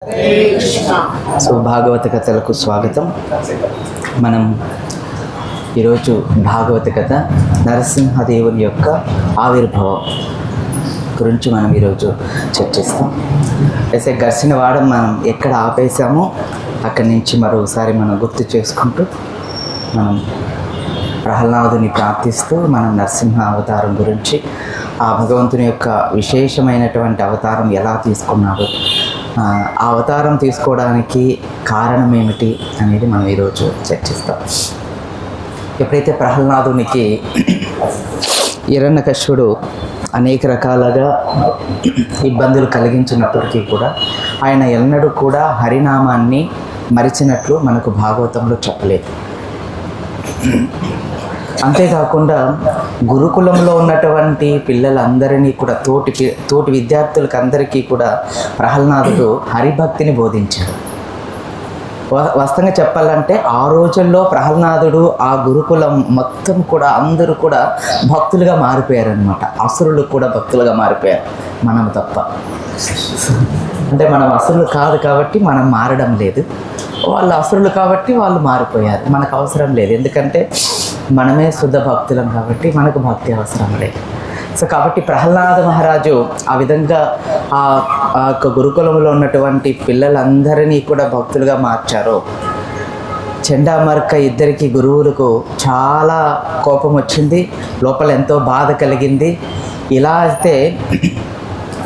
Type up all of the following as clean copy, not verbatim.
So భాగవత కథలకు స్వాగతం. మనం ఈరోజు భాగవత కథ నరసింహదేవుని యొక్క ఆవిర్భావం గురించి మనం ఈరోజు చర్చిస్తాం. అయితే గడిచిన వారం మనం ఎక్కడ ఆపేసామో అక్కడి నుంచి మరోసారి మనం గుర్తు చేసుకుంటూ మనం ప్రహ్లాదుని ప్రార్థిస్తూ మనం నరసింహ అవతారం గురించి, ఆ భగవంతుని యొక్క విశేషమైనటువంటి అవతారం ఎలా తీసుకున్నాడు, ఆ అవతారం తీసుకోవడానికి కారణం ఏమిటి అనేది మనం ఈరోజు చర్చిస్తాం. ఎప్పుడైతే ప్రహ్లాదునికి హిరణ్యకశిపుడు అనేక రకాలుగా ఇబ్బందులు కలిగించినప్పటికీ కూడా ఆయన ఎన్నడూ కూడా హరినామాన్ని మరిచినట్లు మనకు భాగవతంలో చెప్పలేదు. అంతేకాకుండా గురుకులంలో ఉన్నటువంటి పిల్లలందరినీ కూడా తోటి విద్యార్థులకు అందరికీ కూడా ప్రహ్లాదుడు హరిభక్తిని బోధించాడు. వాస్తవంగా చెప్పాలంటే ఆ రోజుల్లో ప్రహ్లాదుడు ఆ గురుకులం మొత్తం కూడా అందరూ కూడా భక్తులుగా మారిపోయారనమాట. అసురులు కూడా భక్తులుగా మారిపోయారు, మనం తప్ప. అంటే మనం అసురులు కాదు కాబట్టి మనం మారడం లేదు, వాళ్ళు అసురులు కాబట్టి వాళ్ళు మారిపోయారు. మనకు అవసరం లేదు, ఎందుకంటే మనమే శుద్ధ భక్తులం కాబట్టి మనకు భక్తి అవసరం లేదు. సో కాబట్టి ప్రహ్లాద మహారాజు ఆ విధంగా ఆ గురుకులంలో ఉన్నటువంటి పిల్లలందరినీ కూడా భక్తులుగా మార్చారు. చెండామర్క ఇద్దరికి గురువులకు చాలా కోపం వచ్చింది, లోపల ఎంతో బాధ కలిగింది. ఇలా అయితే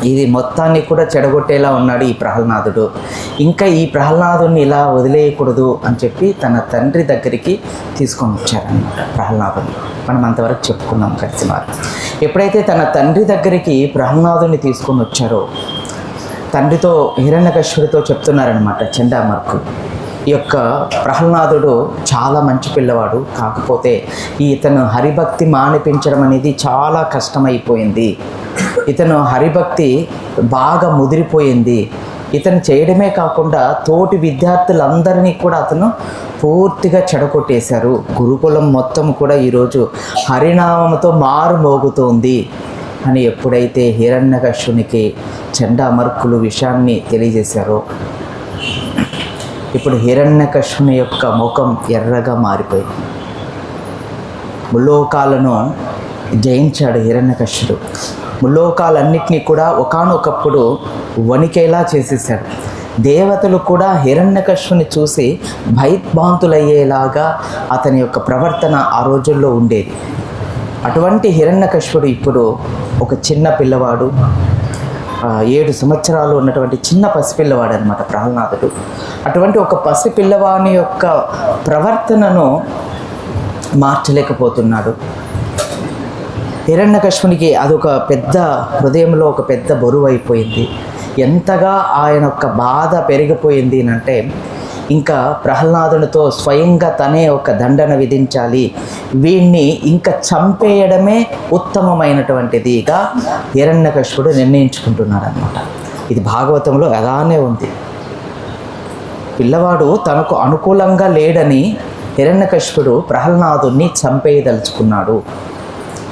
ఇది మొత్తాన్ని కూడా చెడగొట్టేలా ఉన్నాడు ఈ ప్రహ్లాదుడు. ఇంకా ఈ ప్రహ్లాదుని ఇలా వదిలేయకూడదు అని చెప్పి తన తండ్రి దగ్గరికి తీసుకొని వచ్చారన్నమాట ప్రహ్లాదుని. మనం అంతవరకు చెప్పుకున్నాం కలిసి వారు. ఎప్పుడైతే తన తండ్రి దగ్గరికి ప్రహ్లాదుని తీసుకొని వచ్చారో, తండ్రితో హిరణ్యకశిపుడితో చెప్తున్నారనమాట చెండామర్కు, ఈ యొక్క ప్రహ్లాదుడు చాలా మంచి పిల్లవాడు, కాకపోతే ఇతను హరిభక్తి మానిపించడం అనేది చాలా కష్టమైపోయింది. ఇతను హరిభక్తి బాగా ముదిరిపోయింది. ఇతను చేయడమే కాకుండా తోటి విద్యార్థులందరినీ కూడా అతను పూర్తిగా చెడగొట్టేశారు. గురుకులం మొత్తం కూడా ఈరోజు హరినామంతో మారు మోగుతోంది అని ఎప్పుడైతే హిరణ్యకశిపునికి చెండామర్కులు విషయాన్ని తెలియజేశారో, ఇప్పుడు హిరణ్యకశిపుని యొక్క ముఖం ఎర్రగా మారిపోయింది. ముల్లోకాలను జయించాడు హిరణ్యకశిపుడు. ముల్లోకాలన్నింటినీ కూడా ఒకానొకప్పుడు వణికేలా చేసేసాడు. దేవతలు కూడా హిరణ్యకశిపుని చూసి భయభ్రాంతులయ్యేలాగా అతని యొక్క ప్రవర్తన ఆ రోజుల్లో ఉండేది. అటువంటి హిరణ్యకశిపుడు ఇప్పుడు ఒక చిన్న పిల్లవాడు, 7 సంవత్సరాలు ఉన్నటువంటి చిన్న పసిపిల్లవాడు అనమాట ప్రహ్లాదుడు. అటువంటి ఒక పసిపిల్లవాని యొక్క ప్రవర్తనను మార్చలేకపోతున్నాడు. హిరణ్యకశిపునికి అదొక పెద్ద హృదయంలో ఒక పెద్ద బరువు అయిపోయింది. ఎంతగా ఆయన యొక్క బాధ పెరిగిపోయింది అంటే, ఇంకా ప్రహ్లాదునితో స్వయంగా తనే ఒక దండన విధించాలి, వీణ్ణి ఇంకా చంపేయడమే ఉత్తమమైనటువంటిదిగా హిరణ్యకశిపుడు నిర్ణయించుకుంటున్నాడు అన్నమాట. ఇది భాగవతంలో అలానే ఉంది. పిల్లవాడు తనకు అనుకూలంగా లేడని హిరణ్యకశిపుడు ప్రహ్లాదుని చంపేయదలుచుకున్నాడు.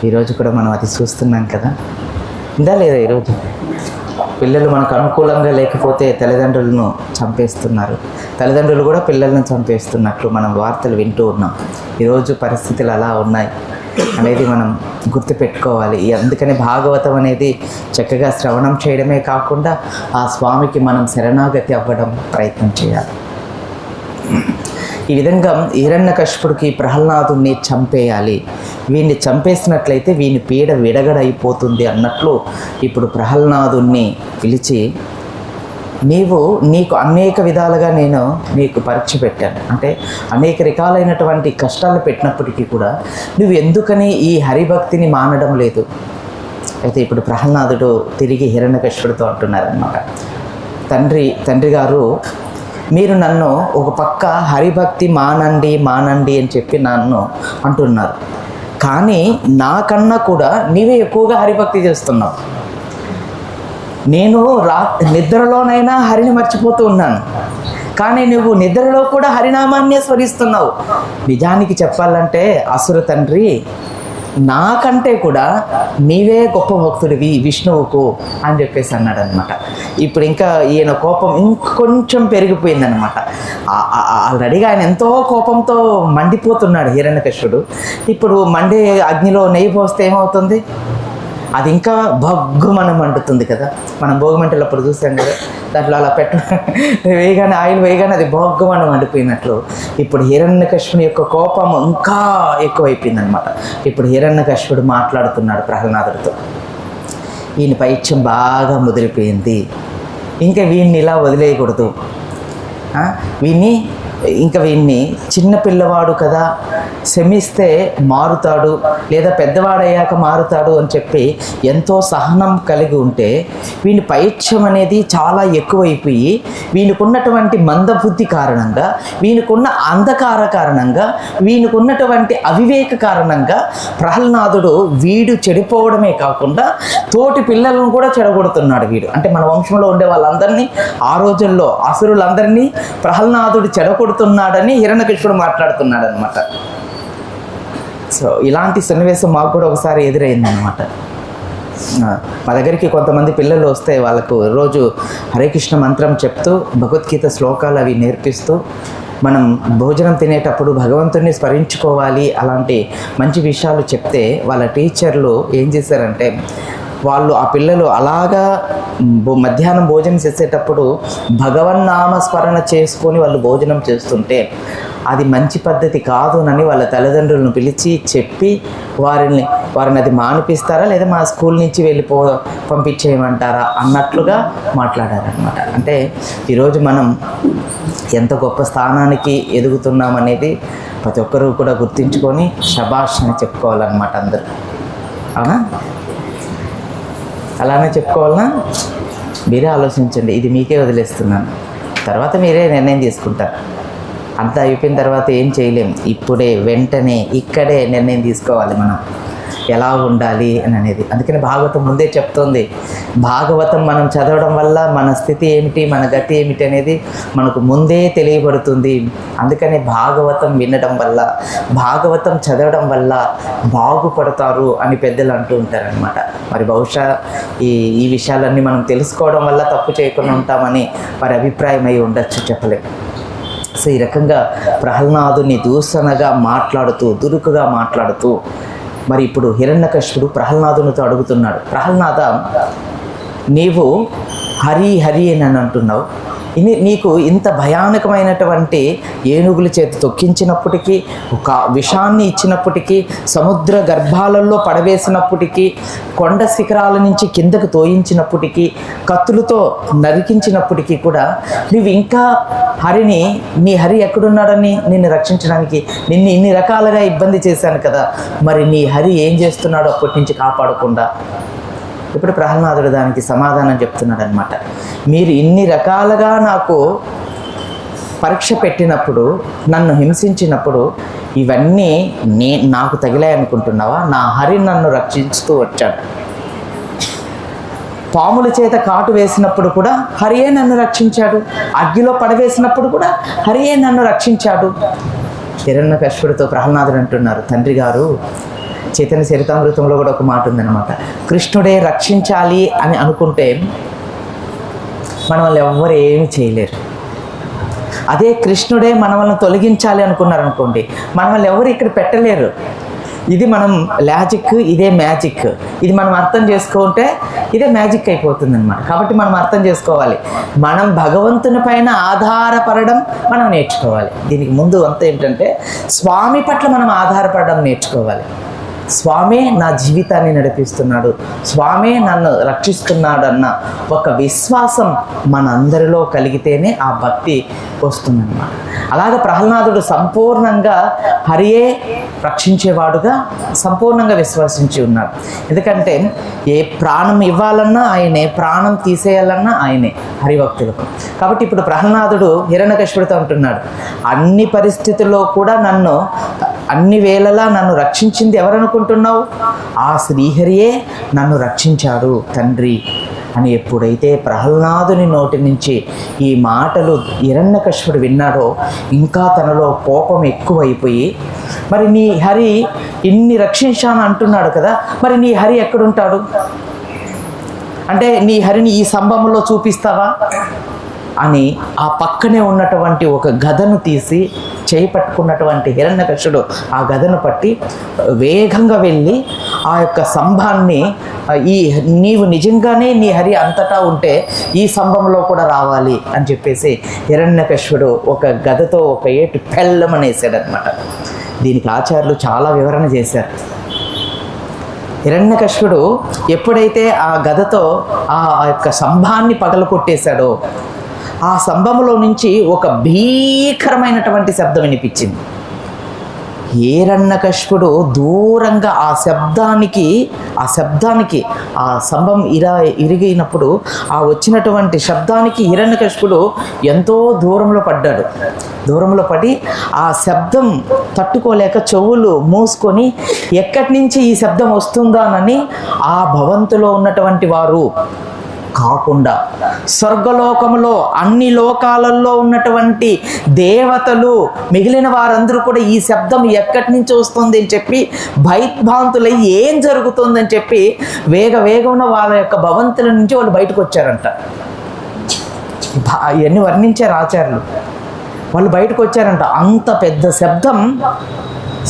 ఈరోజు కూడా మనం అది చూస్తున్నాం కదా, ఇందా లేదా? ఈరోజు పిల్లలు మనకు అనుకూలంగా లేకపోతే తల్లిదండ్రులను చంపేస్తున్నారు, తల్లిదండ్రులు కూడా పిల్లలను చంపేస్తున్నట్లు మనం వార్తలు వింటూ ఉన్నాం. ఈరోజు పరిస్థితులు అలా ఉన్నాయి అనేది మనం గుర్తుపెట్టుకోవాలి. అందుకని భాగవతం అనేది చక్కగా శ్రవణం చేయడమే కాకుండా ఆ స్వామికి మనం శరణాగతి అవ్వడం ప్రయత్నం చేయాలి. ఈ విధంగా హిరణ్యకశిపుడికి ప్రహ్లాదుని చంపేయాలి, వీడిని చంపేసినట్లయితే వీని పీడ విడగడైపోతుంది అన్నట్లు ఇప్పుడు ప్రహ్లాదుని పిలిచి, నీకు అనేక విధాలుగా నేను నీకు పరీక్ష పెట్టాను, అంటే అనేక రకాలైనటువంటి కష్టాలు పెట్టినప్పటికీ కూడా నువ్వు ఎందుకని ఈ హరిభక్తిని మానడం లేదు? అయితే ఇప్పుడు ప్రహ్లాదుడు తిరిగి హిరణ్యకశిపుడితో అంటున్నారన్నమాట, తండ్రి గారు, మీరు నన్ను ఒక పక్క హరిభక్తి మానండి అని చెప్పి నన్ను అంటున్నారు, కానీ నాకన్నా కూడా నీవే ఎక్కువగా హరిభక్తి చేస్తున్నావు. నేను నిద్రలోనైనా హరిని మర్చిపోతూ ఉన్నాను, కానీ నువ్వు నిద్రలో కూడా హరినామాన్నే స్మరిస్తున్నావు. నిజానికి చెప్పాలంటే అసుర తండ్రి నాకంటే కూడా నీవే గొప్ప భక్తుడివి విష్ణువుకు అని చెప్పేసి అన్నాడు అనమాట. ఇప్పుడు ఇంకా ఈయన కోపం ఇంకొంచెం పెరిగిపోయిందనమాట. ఆల్రెడీగా ఆయన ఎంతో కోపంతో మండిపోతున్నాడు హిరణ్యకశిపుడు. ఇప్పుడు మండే అగ్నిలో నెయ్యి పోస్తే ఏమవుతుంది? అది ఇంకా భగ్గుమనం మండుతుంది కదా. మనం భోగిమంటలప్పుడు చూసాం కదా, దాంట్లో అలా వేయగానే ఆయిల్ వేయగానే అది భగ్గుమనం మండిపోయినట్లు ఇప్పుడు హిరణ్యకశిపుని యొక్క కోపం ఇంకా ఎక్కువైపోయింది అనమాట. ఇప్పుడు హిరణ్యకశిపుడు మాట్లాడుతున్నాడు ప్రహ్లాదుడితో. ఈయన పైత్యం బాగా ముదిరిపోయింది, ఇంకా వీడిని ఇలా వదిలేయకూడదు, వీడిని చిన్న పిల్లవాడు కదా, శమిస్తే మారుతాడు లేదా పెద్దవాడయ్యాక మారుతాడు అని చెప్పి ఎంతో సహనం కలిగి ఉంటే వీని పైత్యం అనేది చాలా ఎక్కువైపోయి వీనికున్నటువంటి మందబుద్ధి కారణంగా, వీనికున్న అంధకార కారణంగా, వీనికున్నటువంటి అవివేక కారణంగా ప్రహ్లాదుడు వీడు చెడిపోవడమే కాకుండా తోటి పిల్లలను కూడా చెడగొడుతున్నాడు వీడు. అంటే మన వంశంలో ఉండే వాళ్ళందరినీ, ఆ రోజుల్లో అసురులందరినీ ప్రహ్లాదుడు చెడగొడుతున్నాడని హిరణ్యకశిపుడు మాట్లాడుతున్నాడు అనమాట. సో ఇలాంటి సన్నివేశం మాకు కూడా ఒకసారి ఎదురైందనమాట. మా దగ్గరికి కొంతమంది పిల్లలు వస్తే వాళ్ళకు రోజు హరే కృష్ణ మంత్రం చెప్తూ భగవద్గీత శ్లోకాలు అవి నేర్పిస్తూ మనం భోజనం తినేటప్పుడు భగవంతుడిని స్మరించుకోవాలి అలాంటి మంచి విషయాలు చెప్తే వాళ్ళ టీచర్లు ఏం చేశారంటే, వాళ్ళు ఆ పిల్లలు అలాగా మధ్యాహ్నం భోజనం చేసేటప్పుడు భగవన్నామస్మరణ చేసుకొని వాళ్ళు భోజనం చేస్తుంటే అది మంచి పద్ధతి కాదునని వాళ్ళ తల్లిదండ్రులను పిలిచి చెప్పి వారిని అది మానిపిస్తారా లేదా మా స్కూల్ నుంచి పంపించేయమంటారా అన్నట్లుగా మాట్లాడారనమాట. అంటే ఈరోజు మనం ఎంత గొప్ప స్థానానికి ఎదుగుతున్నామనేది ప్రతి ఒక్కరూ కూడా గుర్తించుకొని శభాష్ అని చెప్పుకోవాలన్నమాట అందరూ. అవునా? అలానే చెప్పుకోవాలన్నా? మీరే ఆలోచించండి, ఇది మీకే వదిలేస్తున్నాను, తర్వాత మీరే నిర్ణయం తీసుకుంటారు. అంతా అయిపోయిన తర్వాత ఏం చేయలేం, ఇప్పుడే వెంటనే ఇక్కడే నిర్ణయం తీసుకోవాలి మనం ఎలా ఉండాలి అని అనేది. అందుకని భాగవతం ముందే చెప్తోంది, భాగవతం మనం చదవడం వల్ల మన స్థితి ఏమిటి, మన గతి ఏమిటి అనేది మనకు ముందే తెలియబడుతుంది. అందుకని భాగవతం వినడం వల్ల, భాగవతం చదవడం వల్ల బాగుపడతారు అని పెద్దలు అంటూ ఉంటారనమాట. మరి బహుశా ఈ విషయాలన్నీ మనం తెలుసుకోవడం వల్ల తప్పు చేయకుండా ఉంటామని వారి అభిప్రాయం అయి ఉండొచ్చు, చెప్పలేము. సో ఈ రకంగా ప్రహ్లాదుని దూషణగా మాట్లాడుతూ, దురుకుగా మాట్లాడుతూ మరి ఇప్పుడు హిరణ్యకశిపుడు ప్రహ్లాదునితో అడుగుతున్నాడు, ప్రహ్లాద, నీవు హరి హరి అని అంటున్నావు, నీకు ఇంత భయానకమైనటువంటి ఏనుగుల చేతి తొక్కించినప్పటికీ, ఒక విషాన్ని ఇచ్చినప్పటికీ, సముద్ర గర్భాలలో పడవేసినప్పటికీ, కొండ శిఖరాల నుంచి కిందకు తోయించినప్పటికీ, కత్తులతో నరికించినప్పటికీ కూడా నువ్వు ఇంకా నీ హరి ఎక్కడున్నాడని నిన్ను రక్షించడానికి నిన్ను ఇన్ని రకాలుగా ఇబ్బంది చేశాను కదా, మరి నీ హరి ఏం చేస్తున్నాడో అప్పటి నుంచి కాపాడకుండా? ఇప్పుడు ప్రహ్లాదుడు దానికి సమాధానం చెప్తున్నాడు అనమాట. మీరు ఇన్ని రకాలుగా నాకు పరీక్ష పెట్టినప్పుడు, నన్ను హింసించినప్పుడు ఇవన్నీ నాకు తగిలాయనుకుంటున్నావా? నా హరి నన్ను రక్షిస్తూ వచ్చాడు. పాముల చేత కాటు వేసినప్పుడు కూడా హరియే నన్ను రక్షించాడు, అగ్గిలో పడవేసినప్పుడు కూడా హరియే నన్ను రక్షించాడు. హిరణ్యకశిపుడితో ప్రహ్లాదుడు అంటున్నారు, తండ్రి గారు, చైతన్య చరితామృతంలో కూడా ఒక మాట ఉందన్నమాట, కృష్ణుడే రక్షించాలి అని అనుకుంటే మనల్ని ఎవ్వరు ఏమీ చేయలేరు. అదే కృష్ణుడే మనల్ని తొలగించాలి అనుకున్నారనుకోండి, మనల్ని ఎవరు ఇక్కడ పెట్టలేరు. ఇది మనం లాజిక్, ఇదే మ్యాజిక్. ఇది మనం అర్థం చేసుకుంటే ఇదే మ్యాజిక్ అయిపోతుంది అనమాట. కాబట్టి మనం అర్థం చేసుకోవాలి, మనం భగవంతుని పైన ఆధారపడడం మనం నేర్చుకోవాలి. దీనికి ముందు అంతా ఏంటంటే స్వామి పట్ల మనం ఆధారపడడం నేర్చుకోవాలి. స్వామే నా జీవితాన్ని నడిపిస్తున్నాడు, స్వామే నన్ను రక్షిస్తున్నాడు అన్న ఒక విశ్వాసం మనందరిలో కలిగితేనే ఆ భక్తి వస్తుందన్నమాట. అలాగే ప్రహ్లాదుడు సంపూర్ణంగా హరియే రక్షించేవాడుగా సంపూర్ణంగా విశ్వసించి ఉన్నాడు. ఎందుకంటే ఏ ప్రాణం ఇవ్వాలన్నా ఆయనే, ప్రాణం తీసేయాలన్నా ఆయనే హరిభక్తులకు. కాబట్టి ఇప్పుడు ప్రహ్లాదుడు హిరణ్యకశిపుడితో అంటున్నాడు, అన్ని పరిస్థితుల్లో కూడా అన్ని వేళలా నన్ను రక్షించింది ఎవరనుకుంటున్నావు? ఆ శ్రీహరియే నన్ను రక్షించాడు తండ్రి అని ఎప్పుడైతే ప్రహ్లాదుని నోటి నుంచి ఈ మాటలు హిరణ్యకశిపుడు విన్నాడో ఇంకా తనలో కోపం ఎక్కువైపోయి, మరి నీ హరి ఇన్ని రక్షించాను అంటున్నాడు కదా, మరి నీ హరి ఎక్కడుంటాడు అంటే నీ హరిని ఈ స్తంభంలో చూపిస్తావా అని ఆ పక్కనే ఉన్నటువంటి ఒక గదను తీసి చేయి పట్టుకున్నటువంటి హిరణ్యకశిపుడు ఆ గదను పట్టి వేగంగా వెళ్ళి ఆ యొక్క స్తంభాన్ని నీవు నిజంగానే నీ హరి అంతటా ఉంటే ఈ స్తంభంలో కూడా రావాలి అని చెప్పేసి హిరణ్యకశిపుడు ఒక గదతో ఒక ఏటు పెళ్ళమనేసాడనమాట. దీనికి ఆచార్యులు చాలా వివరణ చేశారు. హిరణ్యకశిపుడు ఎప్పుడైతే ఆ గదతో ఆ యొక్క స్తంభాన్ని పగలకొట్టేశాడో ఆ స్తంభంలో నుంచి ఒక భీకరమైనటువంటి శబ్దం వినిపించింది. హిరణ్యకశిపుడు దూరంగా ఆ శబ్దానికి ఆ స్తంభం ఇరిగినప్పుడు ఆ వచ్చినటువంటి శబ్దానికి హిరణ్యకశిపుడు ఎంతో దూరంలో పడి ఆ శబ్దం తట్టుకోలేక చెవులు మూసుకొని ఎక్కడి నుంచి ఈ శబ్దం వస్తుందానని ఆ భవంతిలో ఉన్నటువంటి వారు కాకుండా స్వర్గలోకములో అన్ని లోకాలలో ఉన్నటువంటి దేవతలు మిగిలిన వారందరూ కూడా ఈ శబ్దం ఎక్కడి నుంచి వస్తుంది అని చెప్పి భయభ్రాంతులై ఏం జరుగుతుందని చెప్పి వేగంగా వాళ్ళ యొక్క భవంతుల నుంచి వాళ్ళు బయటకు వచ్చారంట. ఇవన్నీ వర్ణించారు ఆచార్యులు. వాళ్ళు బయటకు వచ్చారంట. అంత పెద్ద శబ్దం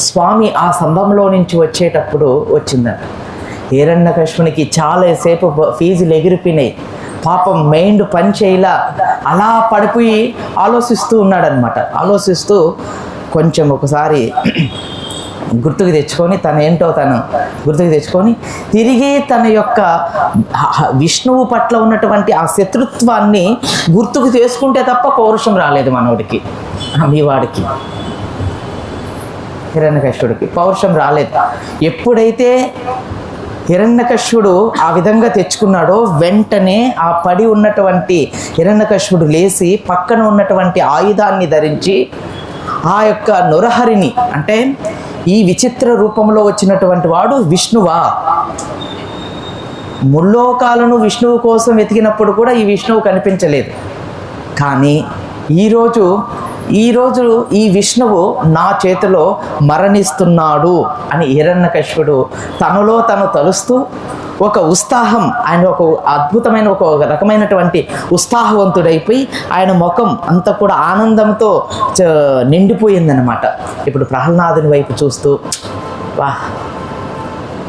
స్వామి ఆ స్తంభంలో నుంచి వచ్చేటప్పుడు వచ్చిందంట. హిరణ్యకశిపునికి చాలాసేపు ఫీజులు ఎగిరిపోయినాయి. పాపం మైండ్ పని చేయలా, అలా పడిపోయి ఆలోచిస్తూ ఉన్నాడనమాట. ఆలోచిస్తూ కొంచెం ఒకసారి గుర్తుకు తెచ్చుకొని గుర్తుకు తెచ్చుకొని తిరిగి తన యొక్క విష్ణువు పట్ల ఉన్నటువంటి ఆ శత్రుత్వాన్ని గుర్తుకు చేసుకుంటే తప్ప పౌరుషం రాలేదు మనోడికి, మీ వాడికి హిరణ్యకశిపుడికి పౌరుషం రాలేదు. ఎప్పుడైతే హిరణ్యకశిపుడు ఆ విధంగా తెచ్చుకున్నాడో వెంటనే ఆ పడి ఉన్నటువంటి హిరణ్యకశిపుడు లేచి పక్కన ఉన్నటువంటి ఆయుధాన్ని ధరించి ఆ యొక్క నృహరిని, అంటే ఈ విచిత్ర రూపంలో వచ్చినటువంటి వాడు విష్ణువా? ముల్లోకాలను విష్ణువు కోసం వెతికినప్పుడు కూడా ఈ విష్ణువు కనిపించలేదు. కానీ ఈరోజు ఈ విష్ణువు నా చేతిలో మరణిస్తున్నాడు అని హిరణ్యకశిపుడు తనలో తను తలుస్తూ ఒక ఉత్సాహం, ఆయన ఒక అద్భుతమైన ఒక రకమైనటువంటి ఉత్సాహవంతుడైపోయి ఆయన ముఖం అంతా కూడా ఆనందంతో నిండిపోయిందనమాట. ఇప్పుడు ప్రహ్లాదుని వైపు చూస్తూ, వా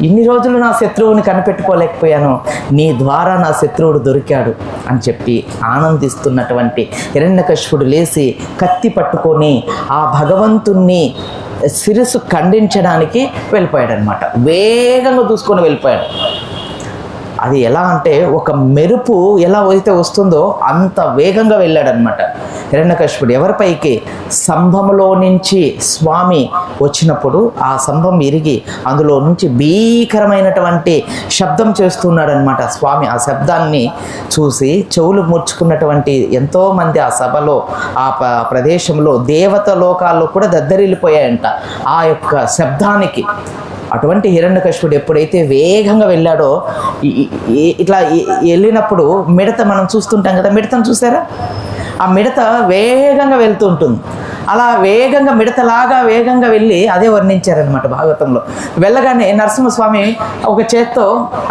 ఇన్ని రోజులు నా శత్రువుని కనిపెట్టుకోలేకపోయాను, నీ ద్వారా నా శత్రువుడు దొరికాడు అని చెప్పి ఆనందిస్తున్నటువంటి హిరణ్యకశిపుడు లేచి కత్తి పట్టుకొని ఆ భగవంతుణ్ణి శిరస్సు ఖండించడానికి వెళ్ళిపోయాడు అనమాట. వేగంగా దూసుకొని వెళ్ళిపోయాడు. అది ఎలా అంటే ఒక మెరుపు ఎలా అయితే వస్తుందో అంత వేగంగా వెళ్ళాడనమాట హిరణ్యకశిపుడు. ఎవరిపైకి? స్తంభంలో నుంచి స్వామి వచ్చినప్పుడు ఆ స్తంభం ఇరిగి అందులో నుంచి భీకరమైనటువంటి శబ్దం చేస్తున్నాడనమాట స్వామి. ఆ శబ్దాన్ని చూసి చెవులు ముడుచుకున్నటువంటి ఎంతోమంది ఆ సభలో ఆ ప్రదేశంలో దేవత లోకాల్లో కూడా దద్దరిల్లిపోయాయంట ఆ యొక్క శబ్దానికి. అటువంటి హిరణ్యకశిపుడు ఎప్పుడైతే వేగంగా వెళ్ళాడో, ఇట్లా వెళ్ళినప్పుడు మిడత మనం చూస్తుంటాం కదా, మిడతను చూసారా? ఆ మిడత వేగంగా వెళ్తూ ఉంటుంది. అలా మిడతలాగా వేగంగా వెళ్ళి అదే వర్ణించారనమాట భాగవతంలో. వెళ్ళగానే నరసింహస్వామి ఒక చేత్తో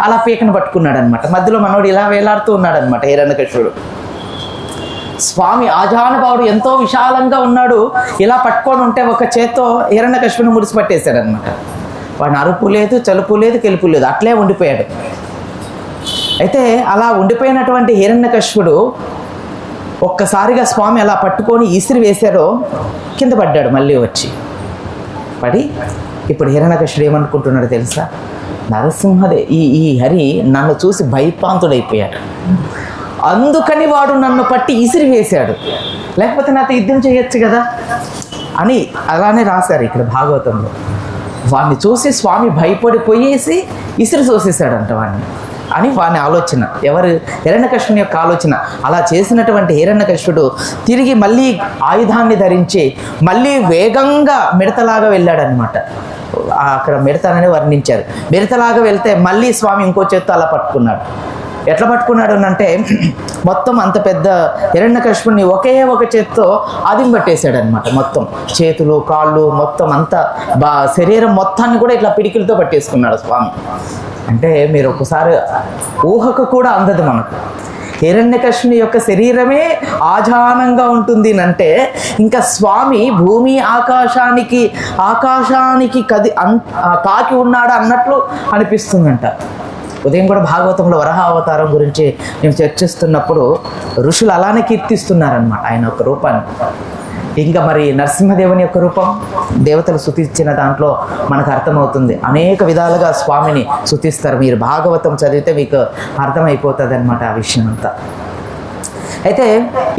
అలా పీకను పట్టుకున్నాడు అనమాట. మధ్యలో మనోడు ఇలా వేలాడుతూ ఉన్నాడనమాట హిరణ్యకశిపుడు. స్వామి ఆజానుభావుడు ఎంతో విశాలంగా ఉన్నాడు. ఇలా పట్టుకొని ఉంటే ఒక చేత్తో హిరణ్యకశిపుని ముడిసిపట్టేశాడు అనమాట. వాడిని అరుపు లేదు, చలుపు లేదు, కెలుపు లేదు, అట్లే ఉండిపోయాడు. అయితే అలా ఉండిపోయినటువంటి హిరణ్యకశిపుడు ఒక్కసారిగా స్వామి అలా పట్టుకొని ఇసిరి వేశారో కింద పడ్డాడు. మళ్ళీ వచ్చి పడి ఇప్పుడు హిరణ్యకశిపుడు ఏమనుకుంటున్నాడు తెలుసా? నరసింహదే ఈ హరి నన్ను చూసి భయపాంతుడైపోయాడు, అందుకని వాడు నన్ను పట్టి ఇసిరి వేశాడు, లేకపోతే నాతో యుద్ధం చేయొచ్చు కదా అని అలానే రాశారు ఇక్కడ భాగవతంలో. వాడిని చూసి స్వామి భయపడిపోయేసి ఇసిరి చూసేసాడంట వాడిని అని వాని ఆలోచన. ఎవరు? హిరణ్యకశిపుని యొక్క ఆలోచన. అలా చేసినటువంటి హిరణ్యకశిపుడు తిరిగి మళ్ళీ ఆయుధాన్ని ధరించి మళ్ళీ వేగంగా మిడతలాగా వెళ్ళాడనమాట. అక్కడ మిడత అని వర్ణించారు. మిడతలాగా వెళ్తే మళ్ళీ స్వామి ఇంకో చేత్తో అలా పట్టుకున్నాడు. ఎట్లా పట్టుకున్నాడు అంటే మొత్తం అంత పెద్ద హిరణ్యకశిపుని ఒకే ఒక చేత్తో ఆదిం పట్టేశాడు అనమాట. మొత్తం చేతులు కాళ్ళు మొత్తం అంతా శరీరం మొత్తాన్ని కూడా ఇట్లా పిడికిలతో పట్టేసుకున్నాడు స్వామి. అంటే మీరు ఒకసారి ఊహకు కూడా అందదు మనకు. హిరణ్యకశిపుని యొక్క శరీరమే ఆజానంగా ఉంటుంది అంటే ఇంకా స్వామి భూమి ఆకాశానికి తాకి ఉన్నాడు అన్నట్లు అనిపిస్తుందంట. ఉదయం కూడా భాగవతంలో వరాహ అవతారం గురించి మేము చర్చిస్తున్నప్పుడు ఋషులు అలానే కీర్తిస్తున్నారనమాట ఆయన యొక్క రూపాన్ని. ఇంకా మరి నరసింహదేవుని యొక్క రూపం దేవతలు స్తుతించిన దాంట్లో మనకు అర్థమవుతుంది. అనేక విధాలుగా స్వామిని స్తుతిస్తారు. మీరు భాగవతం చదివితే మీకు అర్థమైపోతుంది అనమాట ఆ విషయం అంతా. అయితే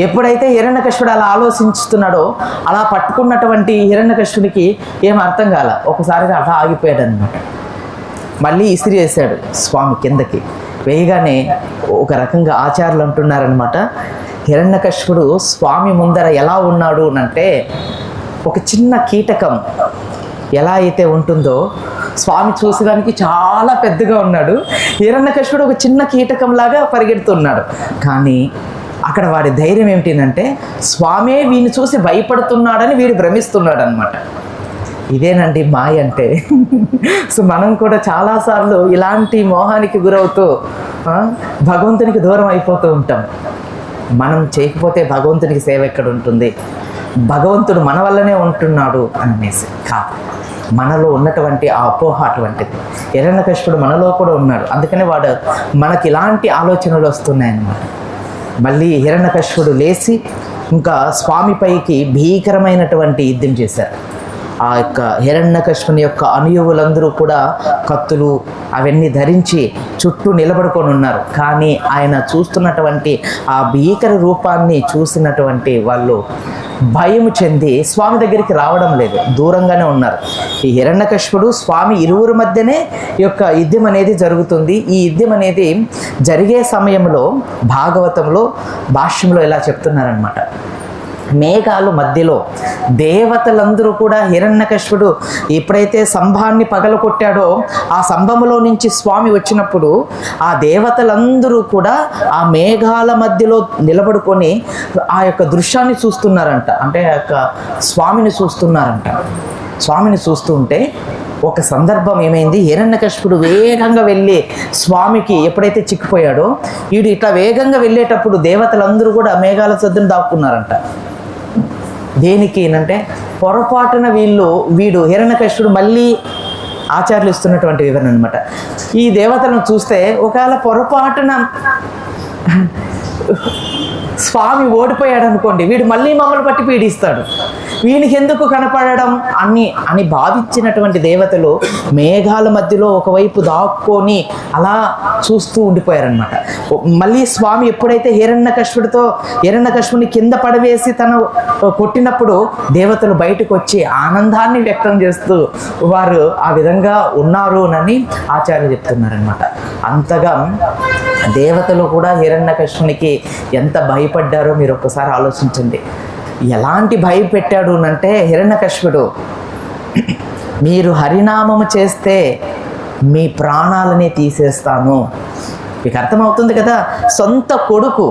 ఎప్పుడైతే హిరణ్యకశిపుడు అలా ఆలోచిస్తున్నాడో అలా పట్టుకున్నటువంటి హిరణ్యకశిపునికి ఏం అర్థం కాల. ఒకసారిగా అలా ఆగిపోయాడు అనమాట. మళ్ళీ ఇస్త్రీ చేశాడు స్వామి కిందకి వేయగానే ఒక రకంగా ఆచార్యులు అంటున్నారనమాట, హిరణ్యకశిపుడు స్వామి ముందర ఎలా ఉన్నాడు అంటే ఒక చిన్న కీటకం ఎలా అయితే ఉంటుందో స్వామి చూసేదానికి చాలా పెద్దగా ఉన్నాడు. హిరణ్యకశిపుడు ఒక చిన్న కీటకంలాగా పరిగెడుతున్నాడు. కానీ అక్కడ వాడి ధైర్యం ఏమిటంటే స్వామే వీడిని చూసి భయపడుతున్నాడని వీడు భ్రమిస్తున్నాడు అనమాట. ఇదేనండి మాయ అంటే. సో మనం కూడా చాలాసార్లు ఇలాంటి మోహానికి గురవుతూ భగవంతునికి దూరం అయిపోతూ ఉంటాం. మనం చేయకపోతే భగవంతునికి సేవ ఎక్కడ ఉంటుంది, భగవంతుడు మన వల్లనే ఉంటున్నాడు అనేసి కాదు. మనలో ఉన్నటువంటి ఆ అపోహ అటువంటిది. హిరణ్యకశిపుడు మనలో కూడా ఉన్నాడు, అందుకనే వాడు మనకి ఇలాంటి ఆలోచనలు వస్తున్నాయన్నమాట. మళ్ళీ హిరణ్యకశిపుడు లేచి ఇంకా స్వామిపైకి భీకరమైనటువంటి యుద్ధం చేశారు. ఆ యొక్క హిరణ్యకశిపుని యొక్క అనుయువులందరూ కూడా కత్తులు అవన్నీ ధరించి చుట్టూ నిలబడుకొని ఉన్నారు. కానీ ఆయన చూస్తున్నటువంటి ఆ భీకర రూపాన్ని చూసినటువంటి వాళ్ళు భయం చెంది స్వామి దగ్గరికి రావడం లేదు, దూరంగానే ఉన్నారు. ఈ హిరణ్యకశిపుడు స్వామి ఇరువురి మధ్యనే ఈ యొక్క యుద్ధం అనేది జరుగుతుంది. ఈ యుద్ధం అనేది జరిగే సమయంలో భాగవతంలో భాష్యంలో ఇలా చెప్తున్నారనమాట, మేఘాలు మధ్యలో దేవతలందరూ కూడా హిరణ్యకశిపుడు ఎప్పుడైతే స్తంభాన్ని పగలకొట్టాడో ఆ స్తంభములో నుంచి స్వామి వచ్చినప్పుడు ఆ దేవతలందరూ కూడా ఆ మేఘాల మధ్యలో నిలబడుకొని ఆ యొక్క దృశ్యాన్ని చూస్తున్నారంట. అంటే ఆ యొక్క స్వామిని చూస్తున్నారంట. స్వామిని చూస్తూ ఉంటే ఒక సందర్భం ఏమైంది, హిరణ్యకశిపుడు వేగంగా వెళ్ళి స్వామికి ఎప్పుడైతే చిక్కిపోయాడో వీడు ఇట్లా వేగంగా వెళ్ళేటప్పుడు దేవతలందరూ కూడా మేఘాల సద్దును దాక్కున్నారంట. దేనికి అంటే పొరపాటున వీడు హిరణ్యకశిపుడు మళ్ళీ ఆచార్యులు ఇస్తున్నటువంటి వివరణ అనమాట. ఈ దేవతలను చూస్తే ఒకవేళ పొరపాటున స్వామి ఓడిపోయాడు అనుకోండి, వీడు మళ్ళీ మమ్మల్ని పట్టి పీడిస్తాడు, వీనికి ఎందుకు కనపడడం అని భావించినటువంటి దేవతలు మేఘాల మధ్యలో ఒకవైపు దాక్కొని అలా చూస్తూ ఉండిపోయారనమాట. మళ్ళీ స్వామి ఎప్పుడైతే హిరణ్యకశిపుని కింద పడవేసి తను కొట్టినప్పుడు దేవతలు బయటకు వచ్చి ఆనందాన్ని వ్యక్తం చేస్తూ వారు ఆ విధంగా ఉన్నారు అని ఆచార్యులు చెప్తున్నారనమాట. అంతగా దేవతలు కూడా హిరణ్యకశిపునికి ఎంత భయపడ్డారో మీరు ఒక్కసారి ఆలోచించండి. ఎలాంటి భయపెట్టాడు అంటే హిరణ్యకశిపుడు, మీరు హరినామము చేస్తే మీ ప్రాణాలని తీసేస్తాను. మీకు అర్థమవుతుంది కదా. సొంత కొడుకు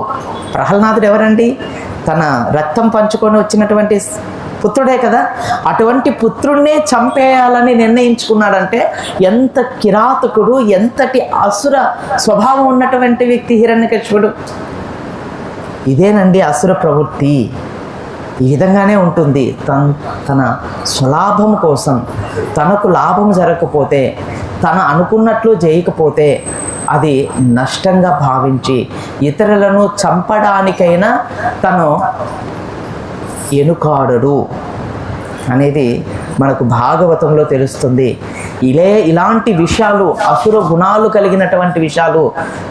ప్రహ్లాదుడు ఎవరండి, తన రక్తం పంచుకొని వచ్చినటువంటి పుత్రుడే కదా. అటువంటి పుత్రుడినే చంపేయాలని నిర్ణయించుకున్నాడంటే ఎంత కిరాతకుడు, ఎంతటి అసుర స్వభావం ఉన్నటువంటి వ్యక్తి హిరణ్యకశిపుడు. ఇదేనండి అసుర ప్రవృత్తి. ఈ విధంగానే ఉంటుంది. తన స్వలాభం కోసం, తనకు లాభం జరగకపోతే, తన అనుకున్నట్లు చేయకపోతే అది నష్టంగా భావించి ఇతరులను చంపడానికైనా తను ఎనుకాడడు అనేది మనకు భాగవతంలో తెలుస్తుంది. ఇలాంటి విషయాలు, అసుర గుణాలు కలిగినటువంటి విషయాలు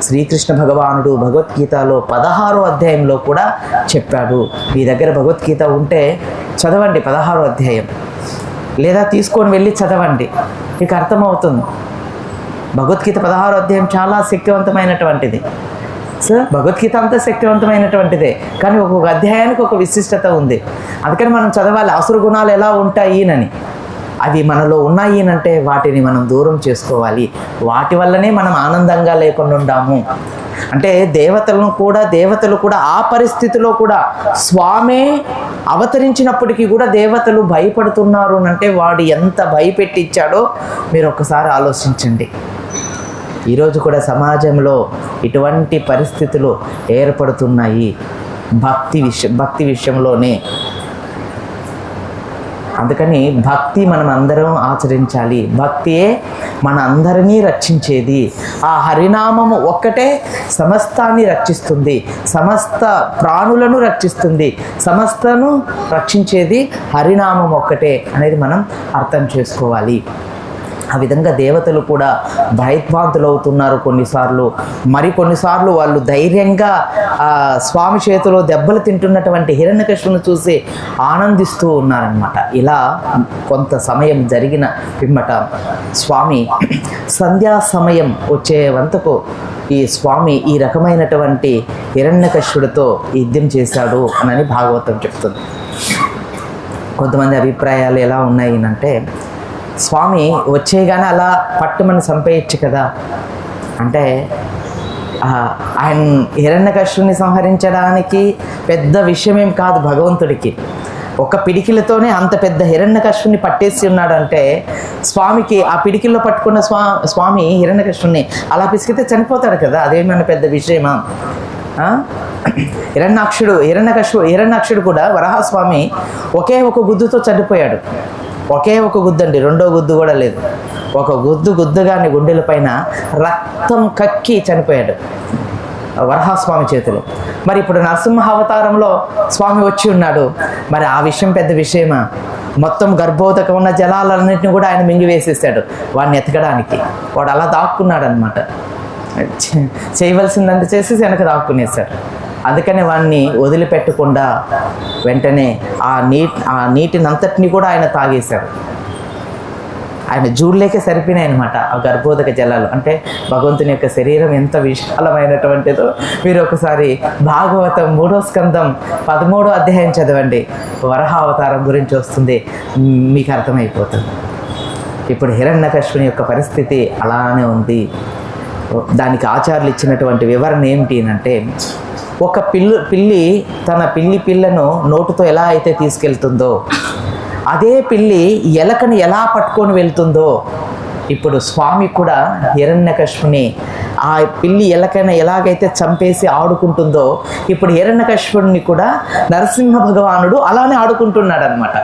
శ్రీకృష్ణ భగవానుడు భగవద్గీతలో 16వ అధ్యాయంలో కూడా చెప్పాడు. మీ దగ్గర భగవద్గీత ఉంటే చదవండి 16వ అధ్యాయం, లేదా తీసుకొని వెళ్ళి చదవండి, మీకు అర్థమవుతుంది. భగవద్గీత 16వ అధ్యాయం చాలా శక్తివంతమైనటువంటిది. సో భగవద్గీత అంతా శక్తివంతమైనటువంటిదే, కానీ ఒక్కొక్క అధ్యాయానికి ఒక విశిష్టత ఉంది. అందుకని మనం చదవాలి అసుర గుణాలు ఎలా ఉంటాయినని. అవి మనలో ఉన్నాయినంటే వాటిని మనం దూరం చేసుకోవాలి. వాటి వల్లనే మనం ఆనందంగా లేకుండా ఉండాము. అంటే దేవతలు కూడా ఆ పరిస్థితిలో కూడా స్వామే అవతరించినప్పటికీ కూడా దేవతలు భయపడుతున్నారు అంటే వాడు ఎంత భయపెట్టించాడో మీరు ఒక్కసారి ఆలోచించండి. ఈరోజు కూడా సమాజంలో ఇటువంటి పరిస్థితులు ఏర్పడుతున్నాయి భక్తి విషయంలోనే. అందుకని భక్తి మనం అందరం ఆచరించాలి. భక్తియే మన అందరినీ రక్షించేది. ఆ హరినామము ఒక్కటే సమస్తాన్ని రక్షిస్తుంది, సమస్త ప్రాణులను రక్షిస్తుంది, సమస్తను రక్షించేది హరినామం ఒక్కటే అనేది మనం అర్థం చేసుకోవాలి. ఆ విధంగా దేవతలు కూడా భయభ్రాంతులు అవుతున్నారు కొన్నిసార్లు వాళ్ళు ధైర్యంగా స్వామి చేతిలో దెబ్బలు తింటున్నటువంటి హిరణ్యకశిపుని చూసి ఆనందిస్తూ ఉన్నారనమాట. ఇలా కొంత సమయం జరిగిన పిమ్మట స్వామి సంధ్యా సమయం వచ్చే వంతకు ఈ స్వామి ఈ రకమైనటువంటి హిరణ్యకశిపుడితో యుద్ధం చేశాడు అని భాగవతం చెప్తుంది. కొంతమంది అభిప్రాయాలు ఎలా ఉన్నాయి అంటే, స్వామి వచ్చేగానే అలా పట్టుమని చంపేయచ్చు కదా అంటే, ఆయన హిరణ్యకశిపుని సంహరించడానికి పెద్ద విషయమేం కాదు భగవంతుడికి. ఒక పిడికిలతోనే అంత పెద్ద హిరణ్యకశిపుని పట్టేసి ఉన్నాడంటే స్వామికి ఆ పిడికిల్లో పట్టుకున్న స్వామి హిరణ్యకశిపుని అలా పిసికితే చనిపోతాడు కదా, అదేమైనా పెద్ద విషయమా? హిరణ్యాక్షుడు కూడా వరాహస్వామి ఒకే ఒక గుద్దుతో చనిపోయాడు. ఒకే ఒక గుద్దు అండి, రెండో గుద్దు కూడా లేదు. ఒక గుద్దుగాని గుండెల పైన రక్తం కక్కి చనిపోయాడు వరాహస్వామి చేతిలో. మరి ఇప్పుడు నరసింహ అవతారంలో స్వామి వచ్చి ఉన్నాడు, మరి ఆ విషయం పెద్ద విషయమా? మొత్తం గర్భోదకం ఉన్న జలాలన్నింటినీ కూడా ఆయన మింగివేసేసాడు వాడిని ఎతకడానికి. వాడు అలా దాక్కున్నాడు అనమాట. చేయవలసిందంత చేసి వెనక దాక్కునేశాడు. అందుకని వాడిని వదిలిపెట్టకుండా వెంటనే ఆ నీటినంతటిని కూడా ఆయన తాగేశాడు. ఆయన జూడ్లేకే సరిపోయినాయి అనమాట ఆ గర్భోదక జలాలు. అంటే భగవంతుని యొక్క శరీరం ఎంత విశాలమైనటువంటిదో మీరు ఒకసారి భాగవతం 3వ స్కందం 13వ అధ్యాయం చదవండి. వరాహ అవతారం గురించి వస్తుంది, మీకు అర్థమైపోతుంది. ఇప్పుడు హిరణ్యకశిపుని యొక్క పరిస్థితి అలానే ఉంది. దానికి ఆచార్యులు ఇచ్చినటువంటి వివరణ ఏమిటి అంటే, ఒక పిల్లి తన పిల్లను నోటుతో ఎలా అయితే తీసుకెళ్తుందో, అదే పిల్లి ఎలకని ఎలా పట్టుకొని వెళ్తుందో, ఇప్పుడు స్వామి కూడా హిరణ్యకశిపుని ఆ పిల్లి ఎలకైనా ఎలాగైతే చంపేసి ఆడుకుంటుందో, ఇప్పుడు హిరణ్యకశిపుని కూడా నరసింహ భగవానుడు అలానే ఆడుకుంటున్నాడు అనమాట.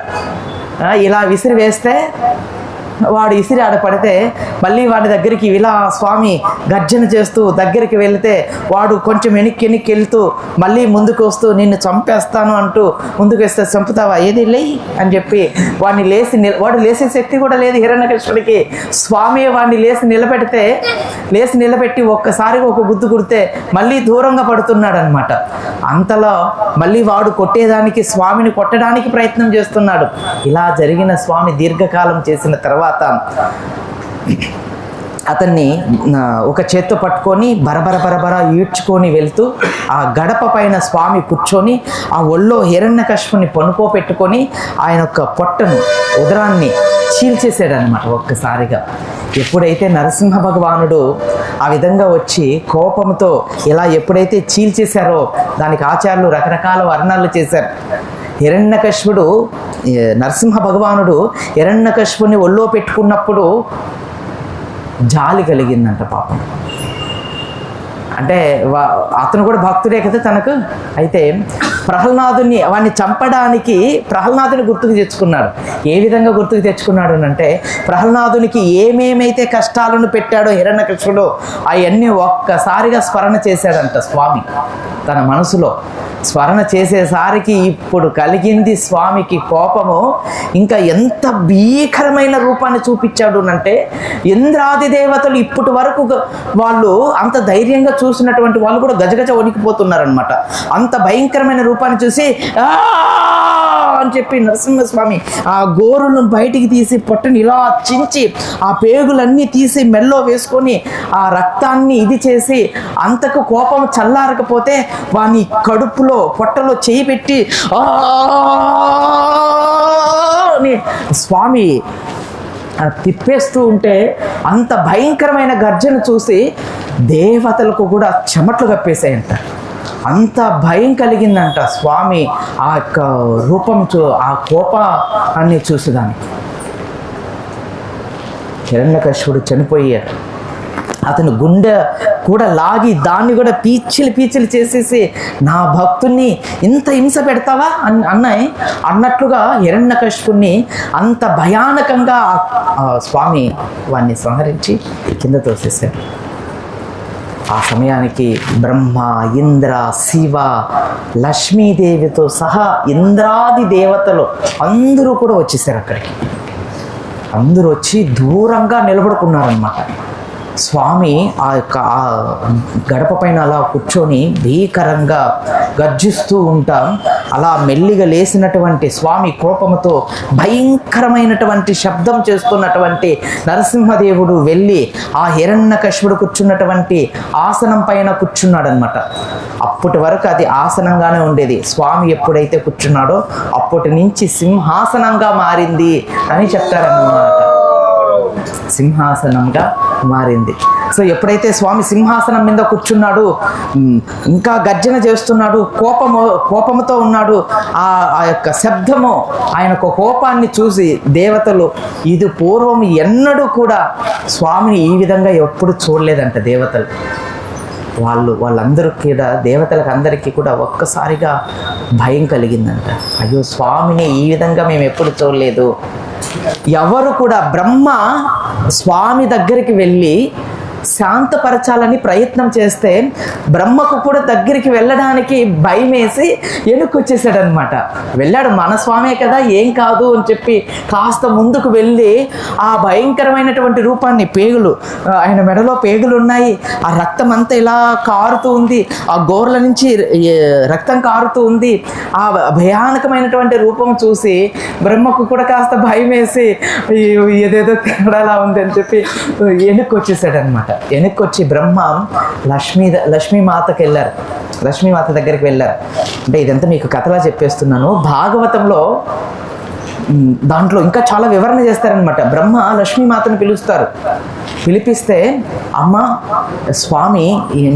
ఇలా విసిరి వేస్తే వాడు ఇసిరి ఆడపడితే మళ్ళీ వాడి దగ్గరికి ఇలా స్వామి గర్జన చేస్తూ దగ్గరికి వెళితే వాడు కొంచెం వెనక్కి వెళ్తూ మళ్ళీ ముందుకు వస్తూ నిన్ను చంపేస్తాను అంటూ ముందుకు వేస్తే, చంపుతావా, ఏది లేయి అని చెప్పి వాడిని వాడు లేసే శక్తి కూడా లేదు హిరణ్యకశిపుడికి. స్వామి వాడిని లేచి నిలబెట్టి ఒక్కసారిగా ఒక గుద్దు కుడితే మళ్ళీ దూరంగా పడుతున్నాడు అనమాట. అంతలో మళ్ళీ వాడు కొట్టేదానికి స్వామిని కొట్టడానికి ప్రయత్నం చేస్తున్నాడు. ఇలా జరిగిన స్వామి దీర్ఘకాలం చేసిన తర్వాత అతన్ని ఒక చేత్తో పట్టుకొని బరబర ఈడ్చుకొని వెళ్తూ ఆ గడప పైన స్వామి కూర్చొని ఆ ఒళ్ళో హిరణ్యకశిపుని పనుకోపెట్టుకొని ఆయన యొక్క పొట్టను ఉదరాన్ని చీల్చేసాడనమాట ఒక్కసారిగా. ఎప్పుడైతే నరసింహ భగవానుడు ఆ విధంగా వచ్చి కోపంతో ఇలా ఎప్పుడైతే చీల్చేశారో దానికి ఆచార్యులు రకరకాల వర్ణాలు చేశారు. హిరణ్యకశిపుడు నరసింహ భగవానుడు హిరణ్యకశిపుని ఒళ్ళో పెట్టుకున్నప్పుడు జాలి కలిగిందంట పాపం. అంటే అతను కూడా భక్తుడే కదా తనకు. అయితే వాడిని చంపడానికి ప్రహ్లాదుని గుర్తుకు తెచ్చుకున్నాడు. ఏ విధంగా గుర్తుకు తెచ్చుకున్నాడు అంటే, ప్రహ్లాదునికి ఏమేమైతే కష్టాలను పెట్టాడో హిరణ్యకశిపుడు అవన్నీ ఒక్కసారిగా స్మరణ చేశాడంట స్వామి. తన మనసులో స్మరణ చేసేసరికి ఇప్పుడు కలిగింది స్వామికి కోపము. ఇంకా ఎంత భీకరమైన రూపాన్ని చూపించాడు అంటే, ఇంద్రాది దేవతలు ఇప్పటి వరకు వాళ్ళు అంత ధైర్యంగా చూసినటువంటి వాళ్ళు కూడా గజగజ వణికిపోతున్నారనమాట. అంత భయంకరమైన రూపాన్ని చూసి అని చెప్పి నరసింహస్వామి ఆ గోరులను బయటికి తీసి పొట్టని ఇలా చించి ఆ పేగులన్నీ తీసి మెల్లో వేసుకొని ఆ రక్తాన్ని ఇది చేసి అంతకు కోపం చల్లారకపోతే వాని కడుపులో పొట్టలో చేయి పెట్టి స్వామి తిప్పేస్తూ ఉంటే అంత భయంకరమైన గర్జన చూసి దేవతలకు కూడా చెమట్లు కప్పేసాయంట. అంత భయం కలిగిందంట స్వామి ఆ యొక్క రూపం ఆ కోపాన్ని చూసేదానికి. హిరణ్యకశిపుడు చనిపోయాడు. అతను గుండె కూడా లాగి దాన్ని కూడా పీచిలు చేసేసి నా భక్తుణ్ణి ఇంత హింస పెడతావా అన్నట్లుగా హిరణ్యకశిపుణ్ణి అంత భయానకంగా స్వామి వాణ్ణి సంహరించి కింద తోసేశాడు. ఆ సమయానికి బ్రహ్మ, ఇంద్ర, శివ, లక్ష్మీదేవితో సహా ఇంద్రాది దేవతలు అందరూ కూడా వచ్చేసారు అక్కడికి. అందరూ వచ్చి దూరంగా నిలబడుకున్నారన్నమాట. స్వామి ఆ యొక్క ఆ గడప పైన అలా కూర్చొని భీకరంగా గర్జిస్తూ ఉంటాం. అలా మెల్లిగా లేసినటువంటి స్వామి కోపంతో భయంకరమైనటువంటి శబ్దం చేస్తున్నటువంటి నరసింహదేవుడు వెళ్ళి ఆ హిరణ్యకశిపుడు కూర్చున్నటువంటి ఆసనం పైన కూర్చున్నాడనమాట. అప్పటి వరకు అది ఆసనంగానే ఉండేది. స్వామి ఎప్పుడైతే కూర్చున్నాడో అప్పటి నుంచి సింహాసనంగా మారింది అని చెప్తారన్నమాట. సింహాసనంగా మారింది. సో ఎప్పుడైతే స్వామి సింహాసనం మీద కూర్చున్నాడు, ఇంకా గర్జన చేస్తున్నాడు, కోపముతో ఉన్నాడు, ఆ యొక్క శబ్దము ఆయన కోపాన్ని చూసి దేవతలు ఇది పూర్వం ఎన్నడూ కూడా స్వామిని ఈ విధంగా ఎప్పుడు చూడలేదంట. దేవతలు వాళ్ళందరూ కూడా దేవతలకు అందరికీ కూడా ఒక్కసారిగా భయం కలిగిందంట. అయ్యో స్వామిని ఈ విధంగా మేము ఎప్పుడు చూడలేదు. ఎవరు కూడా బ్రహ్మ స్వామి దగ్గరికి వెళ్ళి శాంతపరచాలని ప్రయత్నం చేస్తే బ్రహ్మకు కూడా దగ్గరికి వెళ్ళడానికి భయం వేసి వెనుకొచ్చేసాడు అనమాట. వెళ్ళాడు, మన స్వామే కదా ఏం కాదు అని చెప్పి కాస్త ముందుకు వెళ్ళి ఆ భయంకరమైనటువంటి రూపాన్ని, పేగులు, ఆయన మెడలో పేగులు ఉన్నాయి, ఆ రక్తం అంతా ఇలా కారుతూ ఉంది, ఆ గోర్ల నుంచి రక్తం కారుతూ ఉంది, ఆ భయానకమైనటువంటి రూపం చూసి బ్రహ్మకు కూడా కాస్త భయం వేసి ఏదేదో తేడాలా ఉంది అని చెప్పి వెనుకొచ్చేసాడు అనమాట. వెనక్కి వచ్చి బ్రహ్మ లక్ష్మీమాతకి వెళ్ళారు, లక్ష్మీమాత దగ్గరికి వెళ్ళారు. అంటే ఇదంతా మీకు కథలా చెప్పేస్తున్నాను. భాగవతంలో దాంట్లో ఇంకా చాలా వివరణ చేస్తారనమాట. బ్రహ్మ లక్ష్మీమాతను పిలుస్తారు. పిలిపిస్తే అమ్మ స్వామి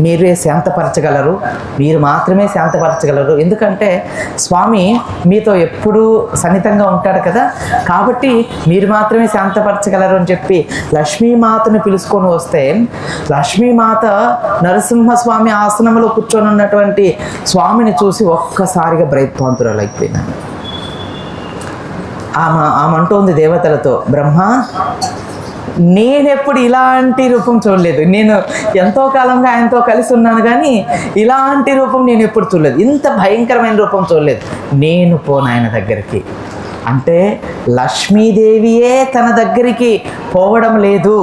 మీరే శాంతపరచగలరు, మీరు మాత్రమే శాంతపరచగలరు, ఎందుకంటే స్వామి మీతో ఎప్పుడూ సన్నిహితంగా ఉంటాడు కదా, కాబట్టి మీరు మాత్రమే శాంతపరచగలరు అని చెప్పి లక్ష్మీమాతను పిలుచుకొని వస్తే లక్ష్మీమాత నరసింహస్వామి ఆసనంలో కూర్చొని ఉన్నటువంటి స్వామిని చూసి ఒక్కసారిగా భయభ్రాంతురాలు అయిపోయింది. ఆమె అంటోంది దేవతలతో, బ్రహ్మ నేనెప్పుడు ఇలాంటి రూపం చూడలేదు, నేను ఎంతో కాలంగా ఆయనతో కలిసి ఉన్నాను కానీ ఇలాంటి రూపం నేను ఎప్పుడు చూడలేదు, ఇంత భయంకరమైన రూపం చూడలేదు, నేను పోను ఆయన దగ్గరికి. అంటే లక్ష్మీదేవియే తన దగ్గరికి పోవడం లేదు.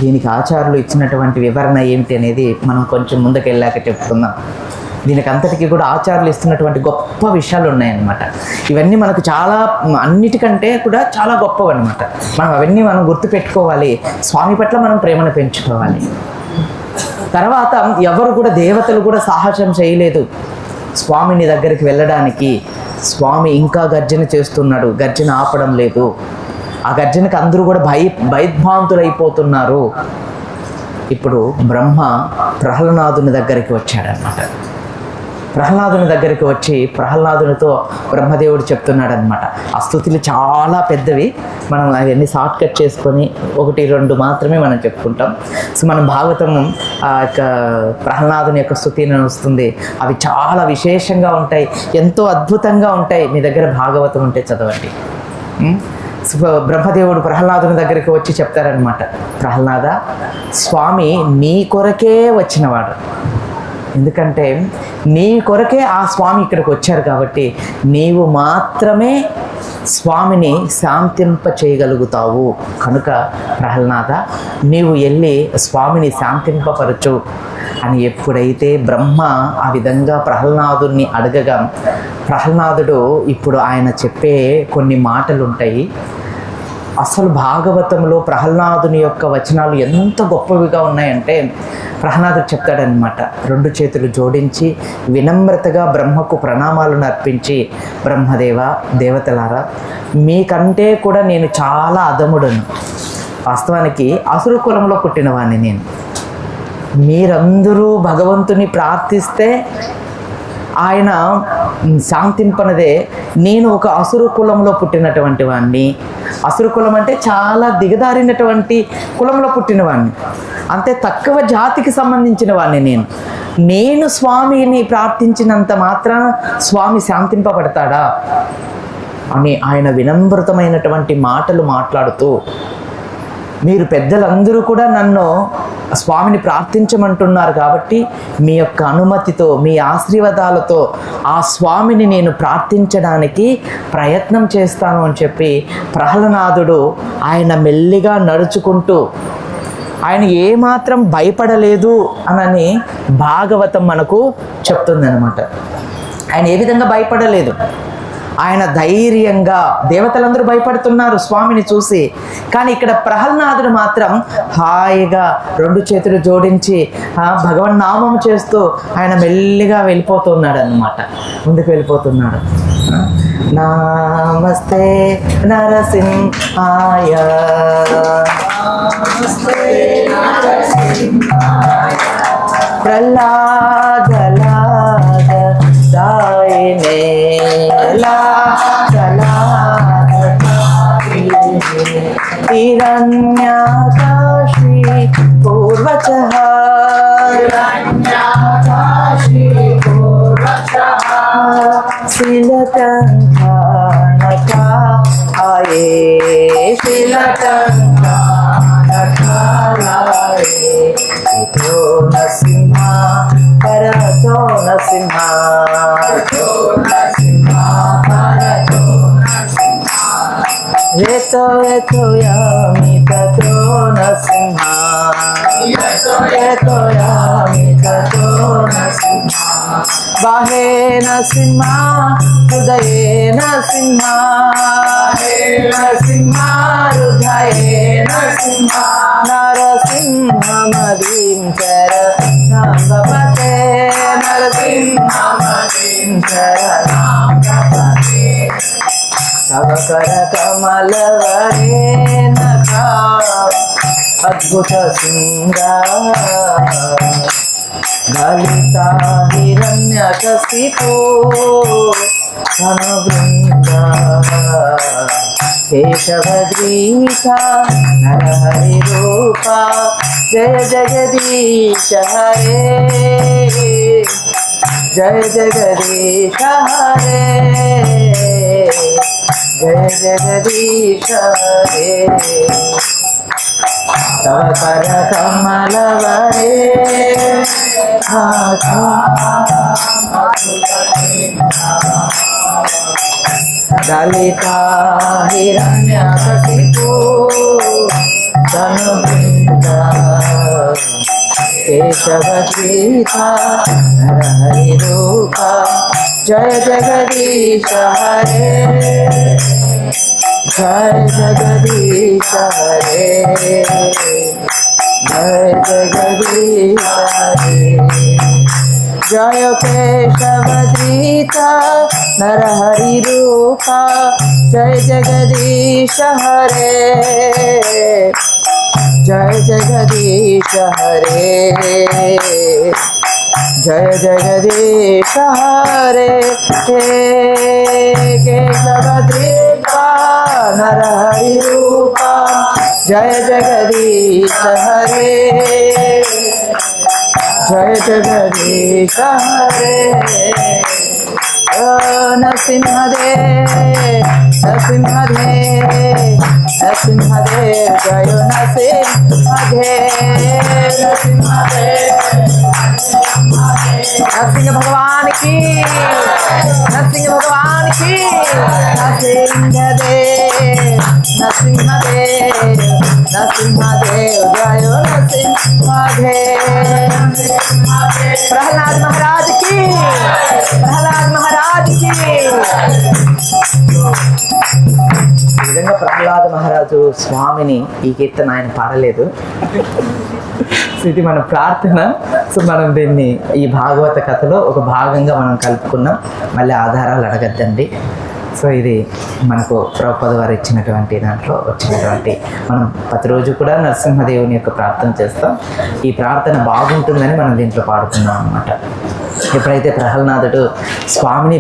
దీనికి ఆచార్యులు ఇచ్చినటువంటి వివరణ ఏమిటి అనేది మనం కొంచెం ముందుకు వెళ్ళాక చెప్పుకుందాం. దీనికి అంతటికీ కూడా ఆచార్యులు ఇస్తున్నటువంటి గొప్ప విషయాలు ఉన్నాయన్నమాట. ఇవన్నీ మనకు చాలా అన్నిటికంటే కూడా చాలా గొప్పవి అనమాట. అవన్నీ మనం గుర్తుపెట్టుకోవాలి. స్వామి పట్ల మనం ప్రేమను పెంచుకోవాలి. తర్వాత ఎవరు కూడా దేవతలు కూడా సాహసం చేయలేదు స్వామిని దగ్గరికి వెళ్ళడానికి. స్వామి ఇంకా గర్జన చేస్తున్నాడు, గర్జన ఆపడం లేదు. ఆ గర్జనకు అందరూ కూడా భయభ్రాంతులైపోతున్నారు. ఇప్పుడు బ్రహ్మ ప్రహ్లాదుని దగ్గరికి వచ్చాడనమాట. ప్రహ్లాదుని దగ్గరికి వచ్చి ప్రహ్లాదునితో బ్రహ్మదేవుడు చెప్తున్నాడు అనమాట. ఆ స్తుతులు చాలా పెద్దవి, మనం అవన్నీ షార్ట్ కట్ చేసుకొని 1-2 మాత్రమే మనం చెప్పుకుంటాం. సో మనం భాగవతం ఆ యొక్క ప్రహ్లాదుని యొక్క స్తుతిని వస్తుంది, అవి చాలా విశేషంగా ఉంటాయి, ఎంతో అద్భుతంగా ఉంటాయి. మీ దగ్గర భాగవతం ఉంటే చదవండి. బ్రహ్మదేవుడు ప్రహ్లాదుని దగ్గరికి వచ్చి చెప్తారనమాట, ప్రహ్లాద స్వామి నీ కొరకే వచ్చినవాడు, ఎందుకంటే నీ కొరకే ఆ స్వామి ఇక్కడికి వచ్చారు కాబట్టి నీవు మాత్రమే స్వామిని శాంతింప చేయగలుగుతావు. కనుక ప్రహ్లాద నీవు వెళ్ళి స్వామిని శాంతింపపరచు అని ఎప్పుడైతే బ్రహ్మ ఆ విధంగా ప్రహ్లాదుని అడగగా, ప్రహ్లాదుడు ఇప్పుడు ఆయన చెప్పే కొన్ని మాటలు ఉంటాయి. అసలు భాగవతంలో ప్రహ్లాదుని యొక్క వచనాలు ఎంత గొప్పవిగా ఉన్నాయంటే ప్రహ్లాదుడు చెప్తాడనమాట, 2 చేతులు జోడించి వినమ్రతగా బ్రహ్మకు ప్రణామాలను అర్పించి, బ్రహ్మదేవ, దేవతలారా, మీకంటే కూడా నేను చాలా అధముడను. వాస్తవానికి అసురు కులంలో పుట్టినవాడిని నేను. మీరందరూ భగవంతుని ప్రార్థిస్తే ఆయన శాంతింపనదే. నేను ఒక అసురు కులంలో పుట్టినటువంటి వాడిని. అసురు కులం అంటే చాలా దిగదారినటువంటి కులంలో పుట్టినవాడిని, అంతే తక్కువ జాతికి సంబంధించిన వాడిని. నేను స్వామిని ప్రార్థించినంత మాత్రాన స్వామి శాంతింపబడతాడా అని ఆయన వినమ్రతమైనటువంటి మాటలు మాట్లాడుతూ, మీరు పెద్దలందరూ కూడా నన్ను స్వామిని ప్రార్థించమంటున్నారు కాబట్టి మీ యొక్క అనుమతితో, మీ ఆశీర్వాదాలతో ఆ స్వామిని నేను ప్రార్థించడానికి ప్రయత్నం చేస్తాను అని చెప్పి ప్రహ్లాదుడు ఆయన మెల్లిగా నడుచుకుంటూ, ఆయన ఏమాత్రం భయపడలేదు అని భాగవతం మనకు చెప్తుందన్నమాట. ఆయన ఏ విధంగా భయపడలేదు, ఆయన ధైర్యంగా, దేవతలందరూ భయపడుతున్నారు స్వామిని చూసి, కానీ ఇక్కడ ప్రహ్లాదుడు మాత్రం హాయిగా 2 చేతులు జోడించి భగవన్ నామం చేస్తూ ఆయన మెల్లిగా వెళ్ళిపోతున్నాడు అన్నమాట, ముందుకు వెళ్ళిపోతున్నాడు. నమస్తే నరసింహాయ, ప్రహ్లాద దాయినే हिरण्याकाशी पूर्वचः शिलकंठानकाये इतो नरसिंहा परतो Narasimha Yeto yami tato narasimha, yeto yami tato narasimha, bahe narasimha, hrudaye narasimha, narasimha, hrudaye narasimha, narasimha madim chara nambapate, narasimha madim chara nambapate. तव कर कमल वरे नखा अद्भुत सिंगार, ललिता हिरण्यकशिपो धनवृंदा, केशवद्रीका नरहरि रूपा, जय जगदीश हरे, जय जगदीश हरे, जय जगदीश हरे। तव कर कमल वरे ललिता हिरण्यकशिपो धनवृंदा, केशवद्रीका नरहरि रूपा, जय जगदीश हरे, जय जगदीश हरे, जय जगदीश हरे। जय केशवद्रीका नरहरि रूपा, जय जगदीश हरे, जय जगदीश हरे, जय जगदीश हरे। केशवद्रीका नरहरि रूपा, जय जगदीश हरे, जय जगदीश हरे। नरसिंहदेव नरसिंहदेव नरसिंहदेव, जय नरसिंहदेव नरसिंहदेव, नरसिंह भगवान की, नरसिंह भगवान की, नरसिंहदेव नरसिंहदेव नरसिंहदेव, जय नरसिंहदेव। प्रहलाद महाराज की, प्रहलाद महाराज की। ఈ విధంగా ప్రహ్లాద మహారాజు స్వామిని ఈ కీర్తన ఆయన పాడలేదు. ఇది మన ప్రార్థన. సో మనం దీన్ని ఈ భాగవత కథలో ఒక భాగంగా మనం కలుపుకున్నాం. మళ్ళీ ఆధారాలు అడగద్దండి. సో ఇది మనకు ప్రభుపాద వారు ఇచ్చినటువంటి దాంట్లో వచ్చినటువంటి, మనం ప్రతిరోజు కూడా నరసింహదేవుని యొక్క ప్రార్థన చేస్తాం. ఈ ప్రార్థన బాగుంటుందని మనం దీంట్లో పాడుతున్నాం అన్నమాట. ఎప్పుడైతే ప్రహ్లాదుడు స్వామిని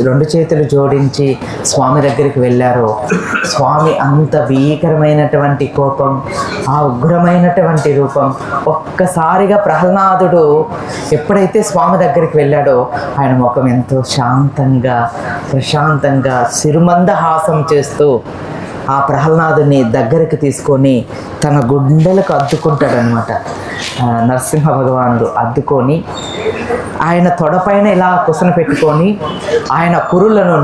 రెండు చేతులు జోడించి స్వామి దగ్గరికి వెళ్ళారో, స్వామి అంత భీకరమైనటువంటి కోపం, ఆ ఉగ్రమైనటువంటి రూపం, ఒక్కసారిగా ప్రహ్లాదుడు ఎప్పుడైతే స్వామి దగ్గరికి వెళ్ళాడో ఆయన ముఖం ఎంతో శాంతంగా ప్రశాంతంగా సిరుమందహాసం చేస్తూ ఆ ప్రహ్లాదుని దగ్గరికి తీసుకొని తన గుండెలకు అద్దుకుంటాడనమాట. నరసింహ భగవానుడు అద్దుకొని ఆయన తొడపైన ఇలా కుసన పెట్టుకొని ఆయన కురులను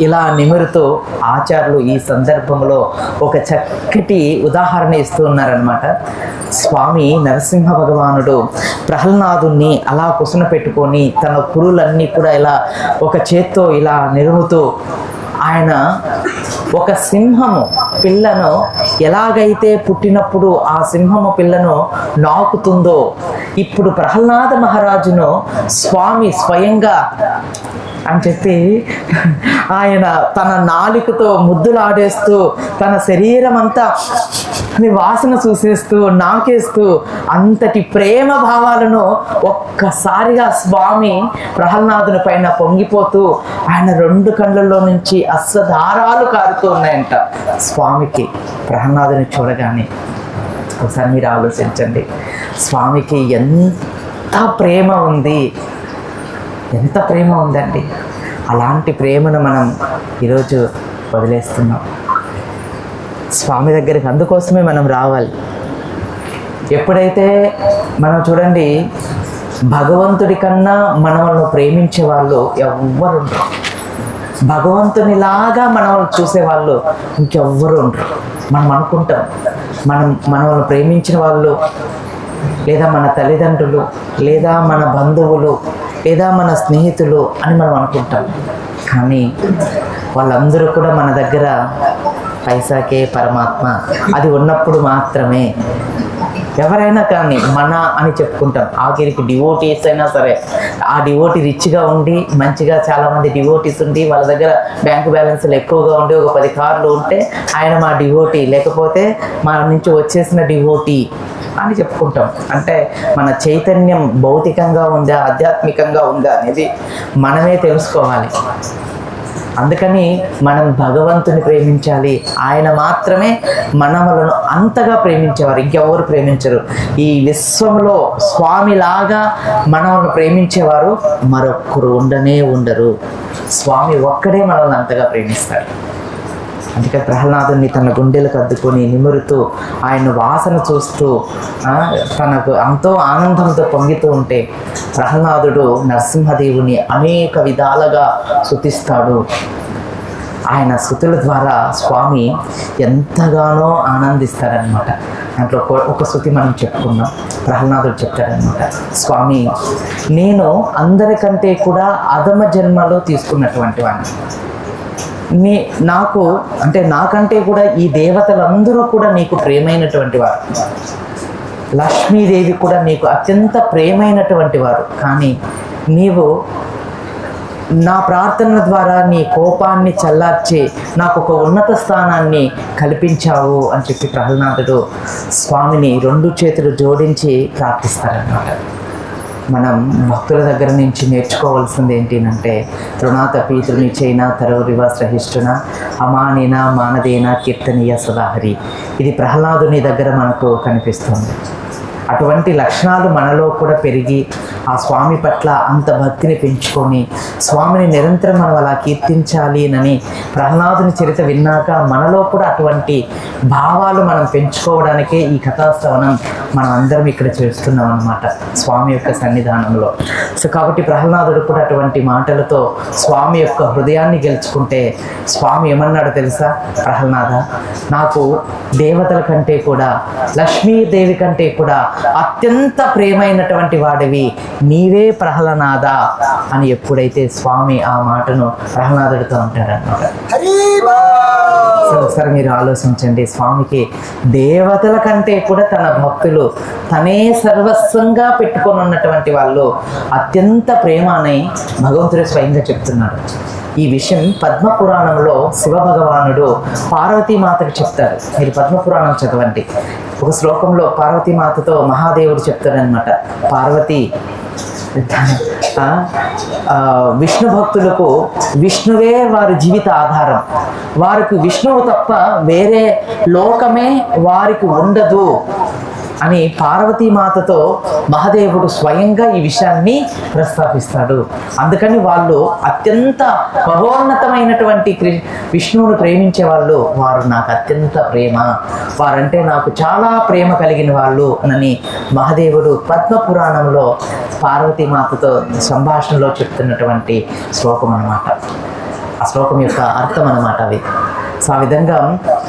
ఇలా నిమురుతూ ఆచార్యులు ఈ సందర్భంలో ఒక చక్కటి ఉదాహరణ ఇస్తూ ఉన్నారనమాట. స్వామి నరసింహ భగవానుడు ప్రహ్లాదుని అలా కుసన పెట్టుకొని తన కురులన్నీ కూడా ఇలా ఒక చేత్తో ఇలా నిరుముతూ ఆయన ఒక సింహము పిల్లను ఎలాగైతే పుట్టినప్పుడు ఆ సింహము పిల్లను నాకుతుందో, ఇప్పుడు ప్రహ్లాద మహారాజును స్వామి స్వయంగా అని చెప్పి ఆయన తన నాలుకతో ముద్దులాడేస్తూ తన శరీరం అంతా వాసన చూసేస్తూ నాకేస్తూ అంతటి ప్రేమ భావాలను ఒక్కసారిగా స్వామి ప్రహ్లాదుని పైన పొంగిపోతూ ఆయన రెండు కళ్ళల్లో నుంచి అశ్వధారాలు కారుతూ ఉన్నాయంట. స్వామికి ప్రహ్లాదుని చూడగానే ఒకసారి మీరు ఆలోచించండి, స్వామికి ఎంత ప్రేమ ఉంది, ఎంత ప్రేమ ఉందండి. అలాంటి ప్రేమను మనం ఈరోజు వదిలేస్తున్నాం. స్వామి దగ్గరికి అందుకోసమే మనం రావాలి. ఎప్పుడైతే మనం చూడండి, భగవంతుడి కన్నా మనల్ని ప్రేమించే వాళ్ళు ఎవ్వరు ఉండరు. భగవంతునిలాగా మనల్ని చూసేవాళ్ళు ఇంకెవ్వరు ఉండరు. మనం అనుకుంటాం మనల్ని ప్రేమించిన వాళ్ళు, లేదా మన తల్లిదండ్రులు, లేదా మన బంధువులు, లేదా మన స్నేహితులు అని మనం అనుకుంటాం. కానీ వాళ్ళందరూ కూడా మన దగ్గర పైసాకే పరమాత్మ, అది ఉన్నప్పుడు మాత్రమే. ఎవరైనా కానీ మన అని చెప్పుకుంటాం. ఆఖరికి డివోటీస్ అయినా సరే, ఆ డివోటీ రిచ్గా ఉండి మంచిగా చాలామంది డివోటీస్ ఉండి వాళ్ళ దగ్గర బ్యాంకు బ్యాలెన్స్లు ఎక్కువగా ఉండి ఒక 10 కార్లు ఉంటే ఆయన మా డివోటీ, లేకపోతే మన నుంచి వచ్చేసిన డివోటీ అని చెప్పుకుంటాం. అంటే మన చైతన్యం భౌతికంగా ఉందా ఆధ్యాత్మికంగా ఉందా అనేది మనమే తెలుసుకోవాలి. అందుకని మనం భగవంతుని ప్రేమించాలి. ఆయన మాత్రమే మనలను అంతగా ప్రేమించేవారు, ఇంకెవరు ప్రేమించరు. ఈ విశ్వంలో స్వామిలాగా మనల్ని ప్రేమించేవారు మరొక్కరు ఉండరు. స్వామి ఒక్కడే మనల్ని అంతగా ప్రేమిస్తారు. అందుకే ప్రహ్లాదుని తన గుండెలకు అద్దుకొని నిమురుతూ ఆయన వాసన చూస్తూ తనకు ఎంతో ఆనందంతో పొంగితూ ఉంటే ప్రహ్లాదుడు నరసింహదేవుని అనేక విధాలుగా స్తుతిస్తాడు. ఆయన స్తుతుల ద్వారా స్వామి ఎంతగానో ఆనందిస్తాడనమాట. దాంట్లో ఒక స్తుతి మనం చెప్పుకున్నాం. ప్రహ్లాదుడు చెప్తాడనమాట, స్వామి నేను అందరికంటే కూడా అధమ జన్మలో తీసుకున్నటువంటి వాడిని. నాకు అంటే నాకంటే కూడా ఈ దేవతలందరూ కూడా నీకు ప్రేమైనటువంటి వారు. లక్ష్మీదేవి కూడా నీకు అత్యంత ప్రేమైనటువంటి వారు. కానీ నీవు నా ప్రార్థన ద్వారా నీ కోపాన్ని చల్లార్చి నాకు ఒక ఉన్నత స్థానాన్ని కల్పించావు అని చెప్పి ప్రహ్లాదుడు స్వామిని 2 చేతులు జోడించి ప్రార్థిస్తారన్నమాట. మనం భక్తుల దగ్గర నుంచి నేర్చుకోవాల్సింది ఏంటంటే, తృణాతపి తృణిచైన తరోరివ సహిష్ఠున అమానిన మానదేన కీర్తనీయ సదాహరి. ఇది ప్రహ్లాదుని దగ్గర మనకు కనిపిస్తుంది. అటువంటి లక్షణాలు మనలో కూడా పెరిగి ఆ స్వామి పట్ల అంత భక్తిని పెంచుకొని స్వామిని నిరంతరం మనం అలా కీర్తించాలి అని ప్రహ్లాదుని చరిత్ర విన్నాక మనలో కూడా అటువంటి భావాలు మనం పెంచుకోవడానికే ఈ కథాశ్రవణం మనం అందరం ఇక్కడ చేస్తున్నాం అన్నమాట స్వామి యొక్క సన్నిధానంలో. సో కాబట్టి ప్రహ్లాదుడు కూడా అటువంటి మాటలతో స్వామి యొక్క హృదయాన్ని గెలుచుకుంటే స్వామి ఏమన్నాడు తెలుసా? ప్రహ్లాద, నాకు దేవతల కంటే కూడా లక్ష్మీదేవి కంటే కూడా అత్యంత ప్రేమైనటువంటి వాడివి నీవే ప్రహ్లాద అని ఎప్పుడైతే స్వామి ఆ మాటను ప్రహ్లాదుడితో అంటాడన్నమాట. ఒకసారి మీరు ఆలోచించండి, స్వామికి దేవతల కంటే కూడా తన భక్తులు తనే సర్వస్వంగా పెట్టుకొని ఉన్నటువంటి వాళ్ళు అత్యంత ప్రేమ అని భగవంతుడు స్వయంగా చెప్తున్నాడు. ఈ విషయం పద్మపురాణంలో శివభగవానుడు పార్వతీమాతకు చెప్తారు. మీరు పద్మపురాణం చదవండి. ఒక శ్లోకంలో పార్వతీమాతతో మహాదేవుడు చెప్తాడనమాట, పార్వతి విష్ణు భక్తులకు విష్ణువే వారి జీవిత ఆధారం, వారికి విష్ణువు తప్ప వేరే లోకమే వారికి ఉండదు అని పార్వతీమాతతో మహాదేవుడు స్వయంగా ఈ విషయాన్ని ప్రస్తావిస్తాడు. అందుకని వాళ్ళు అత్యంత మహోన్నతమైనటువంటి విష్ణువును ప్రేమించే వాళ్ళు, వారు నాకు అత్యంత ప్రేమ, వారంటే నాకు చాలా ప్రేమ కలిగిన వాళ్ళు అని మహాదేవుడు పద్మపురాణంలో పార్వతీమాతతో సంభాషణలో చెప్తున్నటువంటి శ్లోకం అన్నమాట. ఆ శ్లోకం యొక్క అర్థం అన్నమాట అది. సో ఆ విధంగా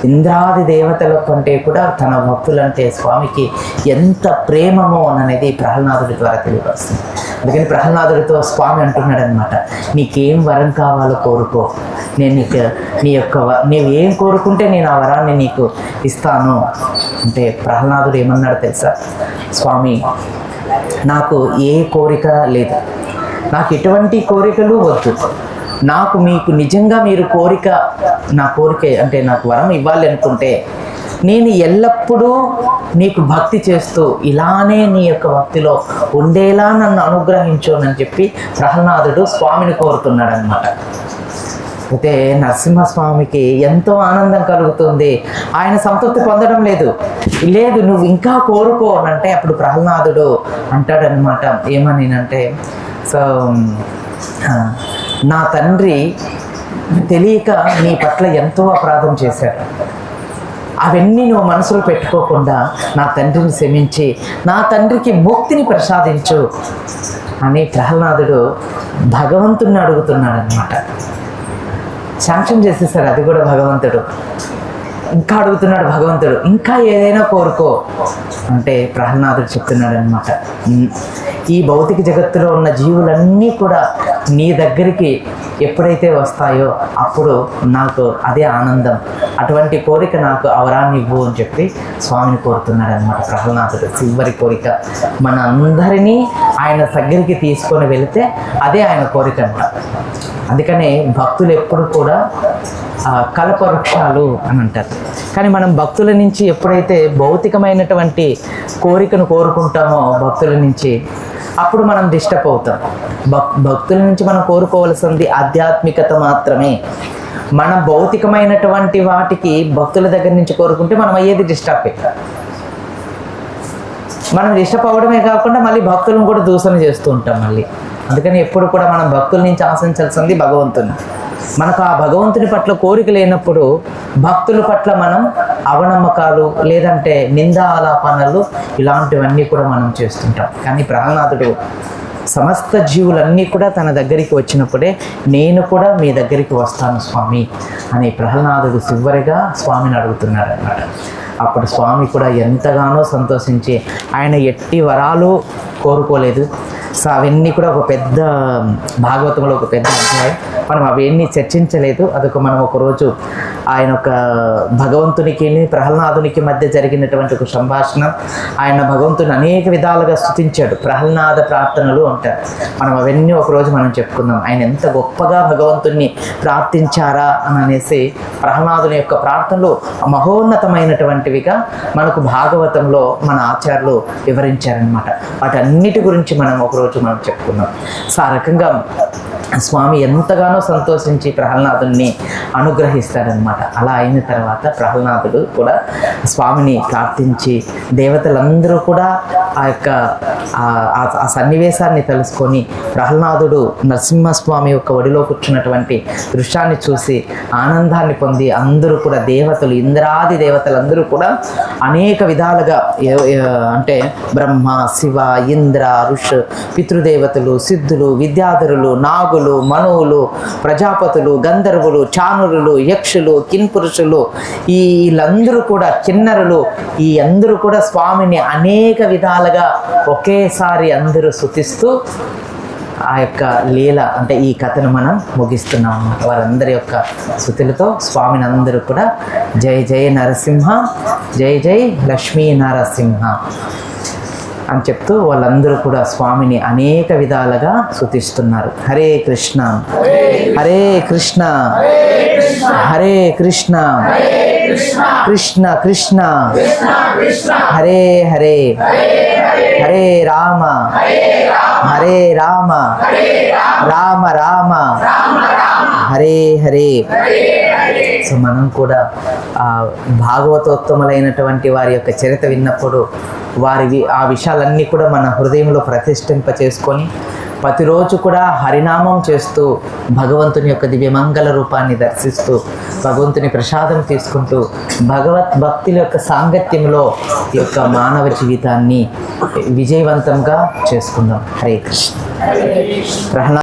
ఇంద్రాది దేవతల కంటే కూడా తన భక్తులంటే స్వామికి ఎంత ప్రేమమో అనేది ప్రహ్లాదుడి ద్వారా తెలియపరుస్తుంది. అందుకని ప్రహ్లాదుడితో స్వామి అంటున్నాడు అనమాట, నీకేం వరం కావాలో కోరుకో, నేను నీవు ఏం కోరుకుంటే నేను ఆ వరాన్ని నీకు ఇస్తాను అంటే ప్రహ్లాదుడు ఏమన్నాడు తెలుసా, స్వామి నాకు ఏ కోరిక లేదు, నాకు ఎటువంటి కోరికలు వద్దు, నాకు మీకు నిజంగా మీరు నా కోరిక అంటే నాకు వరం ఇవ్వాలి అనుకుంటే నేను ఎల్లప్పుడూ నీకు భక్తి చేస్తూ ఇలానే నీ యొక్క భక్తిలో ఉండేలా నన్ను అనుగ్రహించు అని చెప్పి ప్రహ్లాదుడు స్వామిని కోరుతున్నాడు అనమాట. అయితే నరసింహస్వామికి ఎంతో ఆనందం కలుగుతుంది, ఆయన సంతృప్తి పొందడం లేదు నువ్వు ఇంకా కోరుకో అని అంటే అప్పుడు ప్రహ్లాదుడు అంటాడనమాట, ఏమనినంటే సో నా తండ్రి తెలియక నీ పట్ల ఎంతో అపరాధం చేశాడు, అవన్నీ నువ్వు మనసులో పెట్టుకోకుండా నా తండ్రిని క్షమించి నా తండ్రికి ముక్తిని ప్రసాదించు అని ప్రహ్లాదుడు భగవంతుడిని అడుగుతున్నాడు అనమాట. శాంక్షన్ చేసేసాడు అది కూడా భగవంతుడు. ఇంకా అడుగుతున్నాడు భగవంతుడు, ఇంకా ఏదైనా కోరుకో అంటే ప్రహ్లాదుడు చెప్తున్నాడు అనమాట, ఈ భౌతిక జగత్తులో ఉన్న జీవులన్నీ కూడా నీ దగ్గరికి ఎప్పుడైతే వస్తాయో అప్పుడు నాకు అదే ఆనందం, అటువంటి కోరిక నాకు అవరాన్ని ఇవ్వు అని చెప్పి స్వామిని కోరుతున్నాడు అనమాట ప్రహ్లాదుడు. చివరి కోరిక మన అందరినీ ఆయన దగ్గరికి తీసుకొని వెళితే అదే ఆయన కోరిక అంట. అందుకనే భక్తులు ఎప్పుడు కూడా కల్పవృక్షాలు అని అంటారు. కానీ మనం భక్తుల నుంచి ఎప్పుడైతే భౌతికమైనటువంటి కోరికను కోరుకుంటామో భక్తుల నుంచి, అప్పుడు మనం డిస్టర్బ్ అవుతాం. భక్తుల నుంచి మనం కోరుకోవాల్సింది ఆధ్యాత్మికత మాత్రమే. మన భౌతికమైనటువంటి వాటికి భక్తుల దగ్గర నుంచి కోరుకుంటే మనం అయ్యేది డిస్టర్బ్. మనం డిస్టర్బ్ అవ్వడమే కాకుండా మళ్ళీ భక్తులను కూడా దూషణ చేస్తూ ఉంటాం మళ్ళీ. అందుకని ఎప్పుడు కూడా మనం భక్తుల నుంచి ఆశించాల్సింది భగవంతుని. మనకు ఆ భగవంతుని పట్ల కోరిక లేనప్పుడు భక్తుల పట్ల మనం అవనమ్మకాలు లేదంటే నిందాలాపనలు ఇలాంటివన్నీ కూడా మనం చేస్తుంటాం. కానీ ప్రహ్లాదుడు సమస్త జీవులన్నీ కూడా తన దగ్గరికి వచ్చినప్పుడే నేను కూడా మీ దగ్గరికి వస్తాను స్వామి అని ప్రహ్లాదుడు చివరిగా స్వామిని అడుగుతున్నాడు అన్నమాట. అప్పుడు స్వామి కూడా ఎంతగానో సంతోషించి ఆయన ఎట్టి వరాలు కోరుకోలేదు. సో అవన్నీ కూడా ఒక పెద్ద భాగవతంలో ఒక పెద్ద అధ్యాయం, మనం అవన్నీ చర్చించలేదు. అదొక మనం ఒకరోజు ఆయన ఒక భగవంతునికి ప్రహ్లాదునికి మధ్య జరిగినటువంటి ఒక సంభాషణ. ఆయన భగవంతుని అనేక విధాలుగా స్తుతించాడు, ప్రహ్లాద ప్రార్థనలు అంటారు. మనం అవన్నీ ఒకరోజు మనం చెప్పుకుందాం. ఆయన ఎంత గొప్పగా భగవంతుణ్ణి ప్రార్థించారా అని అనేసి ప్రహ్లాదుని యొక్క ప్రార్థనలు మహోన్నతమైనటువంటివిగా మనకు భాగవతంలో మన ఆచార్యులు వివరించారనమాట. వాటన్నిటి గురించి మనం ఒకరోజు మనం చెప్పుకున్నాం. సో ఆ రకంగా స్వామి ఎంతగానో సంతోషించి ప్రహ్లాదుని అనుగ్రహిస్తాడనమాట. అలా అయిన తర్వాత ప్రహ్లాదుడు కూడా స్వామిని ప్రార్థించి దేవతలందరూ కూడా ఆ యొక్క ఆ సన్నివేశాన్ని తెలుసుకొని ప్రహ్లాదుడు నరసింహస్వామి యొక్క ఒడిలో కూర్చున్నటువంటి దృశ్యాన్ని చూసి ఆనందాన్ని పొంది అందరూ కూడా దేవతలు, ఇంద్రాది దేవతలందరూ కూడా అనేక విధాలుగా అంటే బ్రహ్మ, శివ, ఇంద్ర, ఋష్, పితృదేవతలు, సిద్ధులు, విద్యాధరులు, నాగులు, మనువులు, ప్రజాపతులు, గంధర్వులు, చానురులు, యక్షులు, కిన్పురుషులు, వీళ్ళందరూ కూడా కిన్నరులు, ఈ అందరూ కూడా స్వామిని అనేక విధాలుగా ఒకేసారి అందరూ స్తుతిస్తూ ఆ యొక్క లీల అంటే ఈ కథను మనం ముగిస్తున్నాం అన్నమాట. వారందరి యొక్క స్తుతులతో స్వామిని అందరూ కూడా జై జై నరసింహ, జై జై లక్ష్మీ నరసింహ. అని చెప్తూ వాళ్ళందరూ కూడా స్వామిని అనేక విధాలుగా స్తుతిస్తున్నారు. హరే కృష్ణ హరే కృష్ణ హరే కృష్ణ కృష్ణ కృష్ణ హరే హరే హరే రామ హరే రామ రామ రామ హరే హరే. సో మనం కూడా భాగవతోత్తములైనటువంటి వారి యొక్క చరిత్ర విన్నప్పుడు ఆ విషయాలన్నీ కూడా మన హృదయంలో ప్రతిష్ఠింప చేసుకొని ప్రతిరోజు కూడా హరినామం చేస్తూ భగవంతుని యొక్క దివ్యమంగళ రూపాన్ని దర్శిస్తూ భగవంతుని ప్రసాదం తీసుకుంటూ భక్తుల యొక్క సాంగత్యంలో ఈ యొక్క మానవ జీవితాన్ని విజయవంతంగా చేసుకుందాం. హరే కృష్ణ.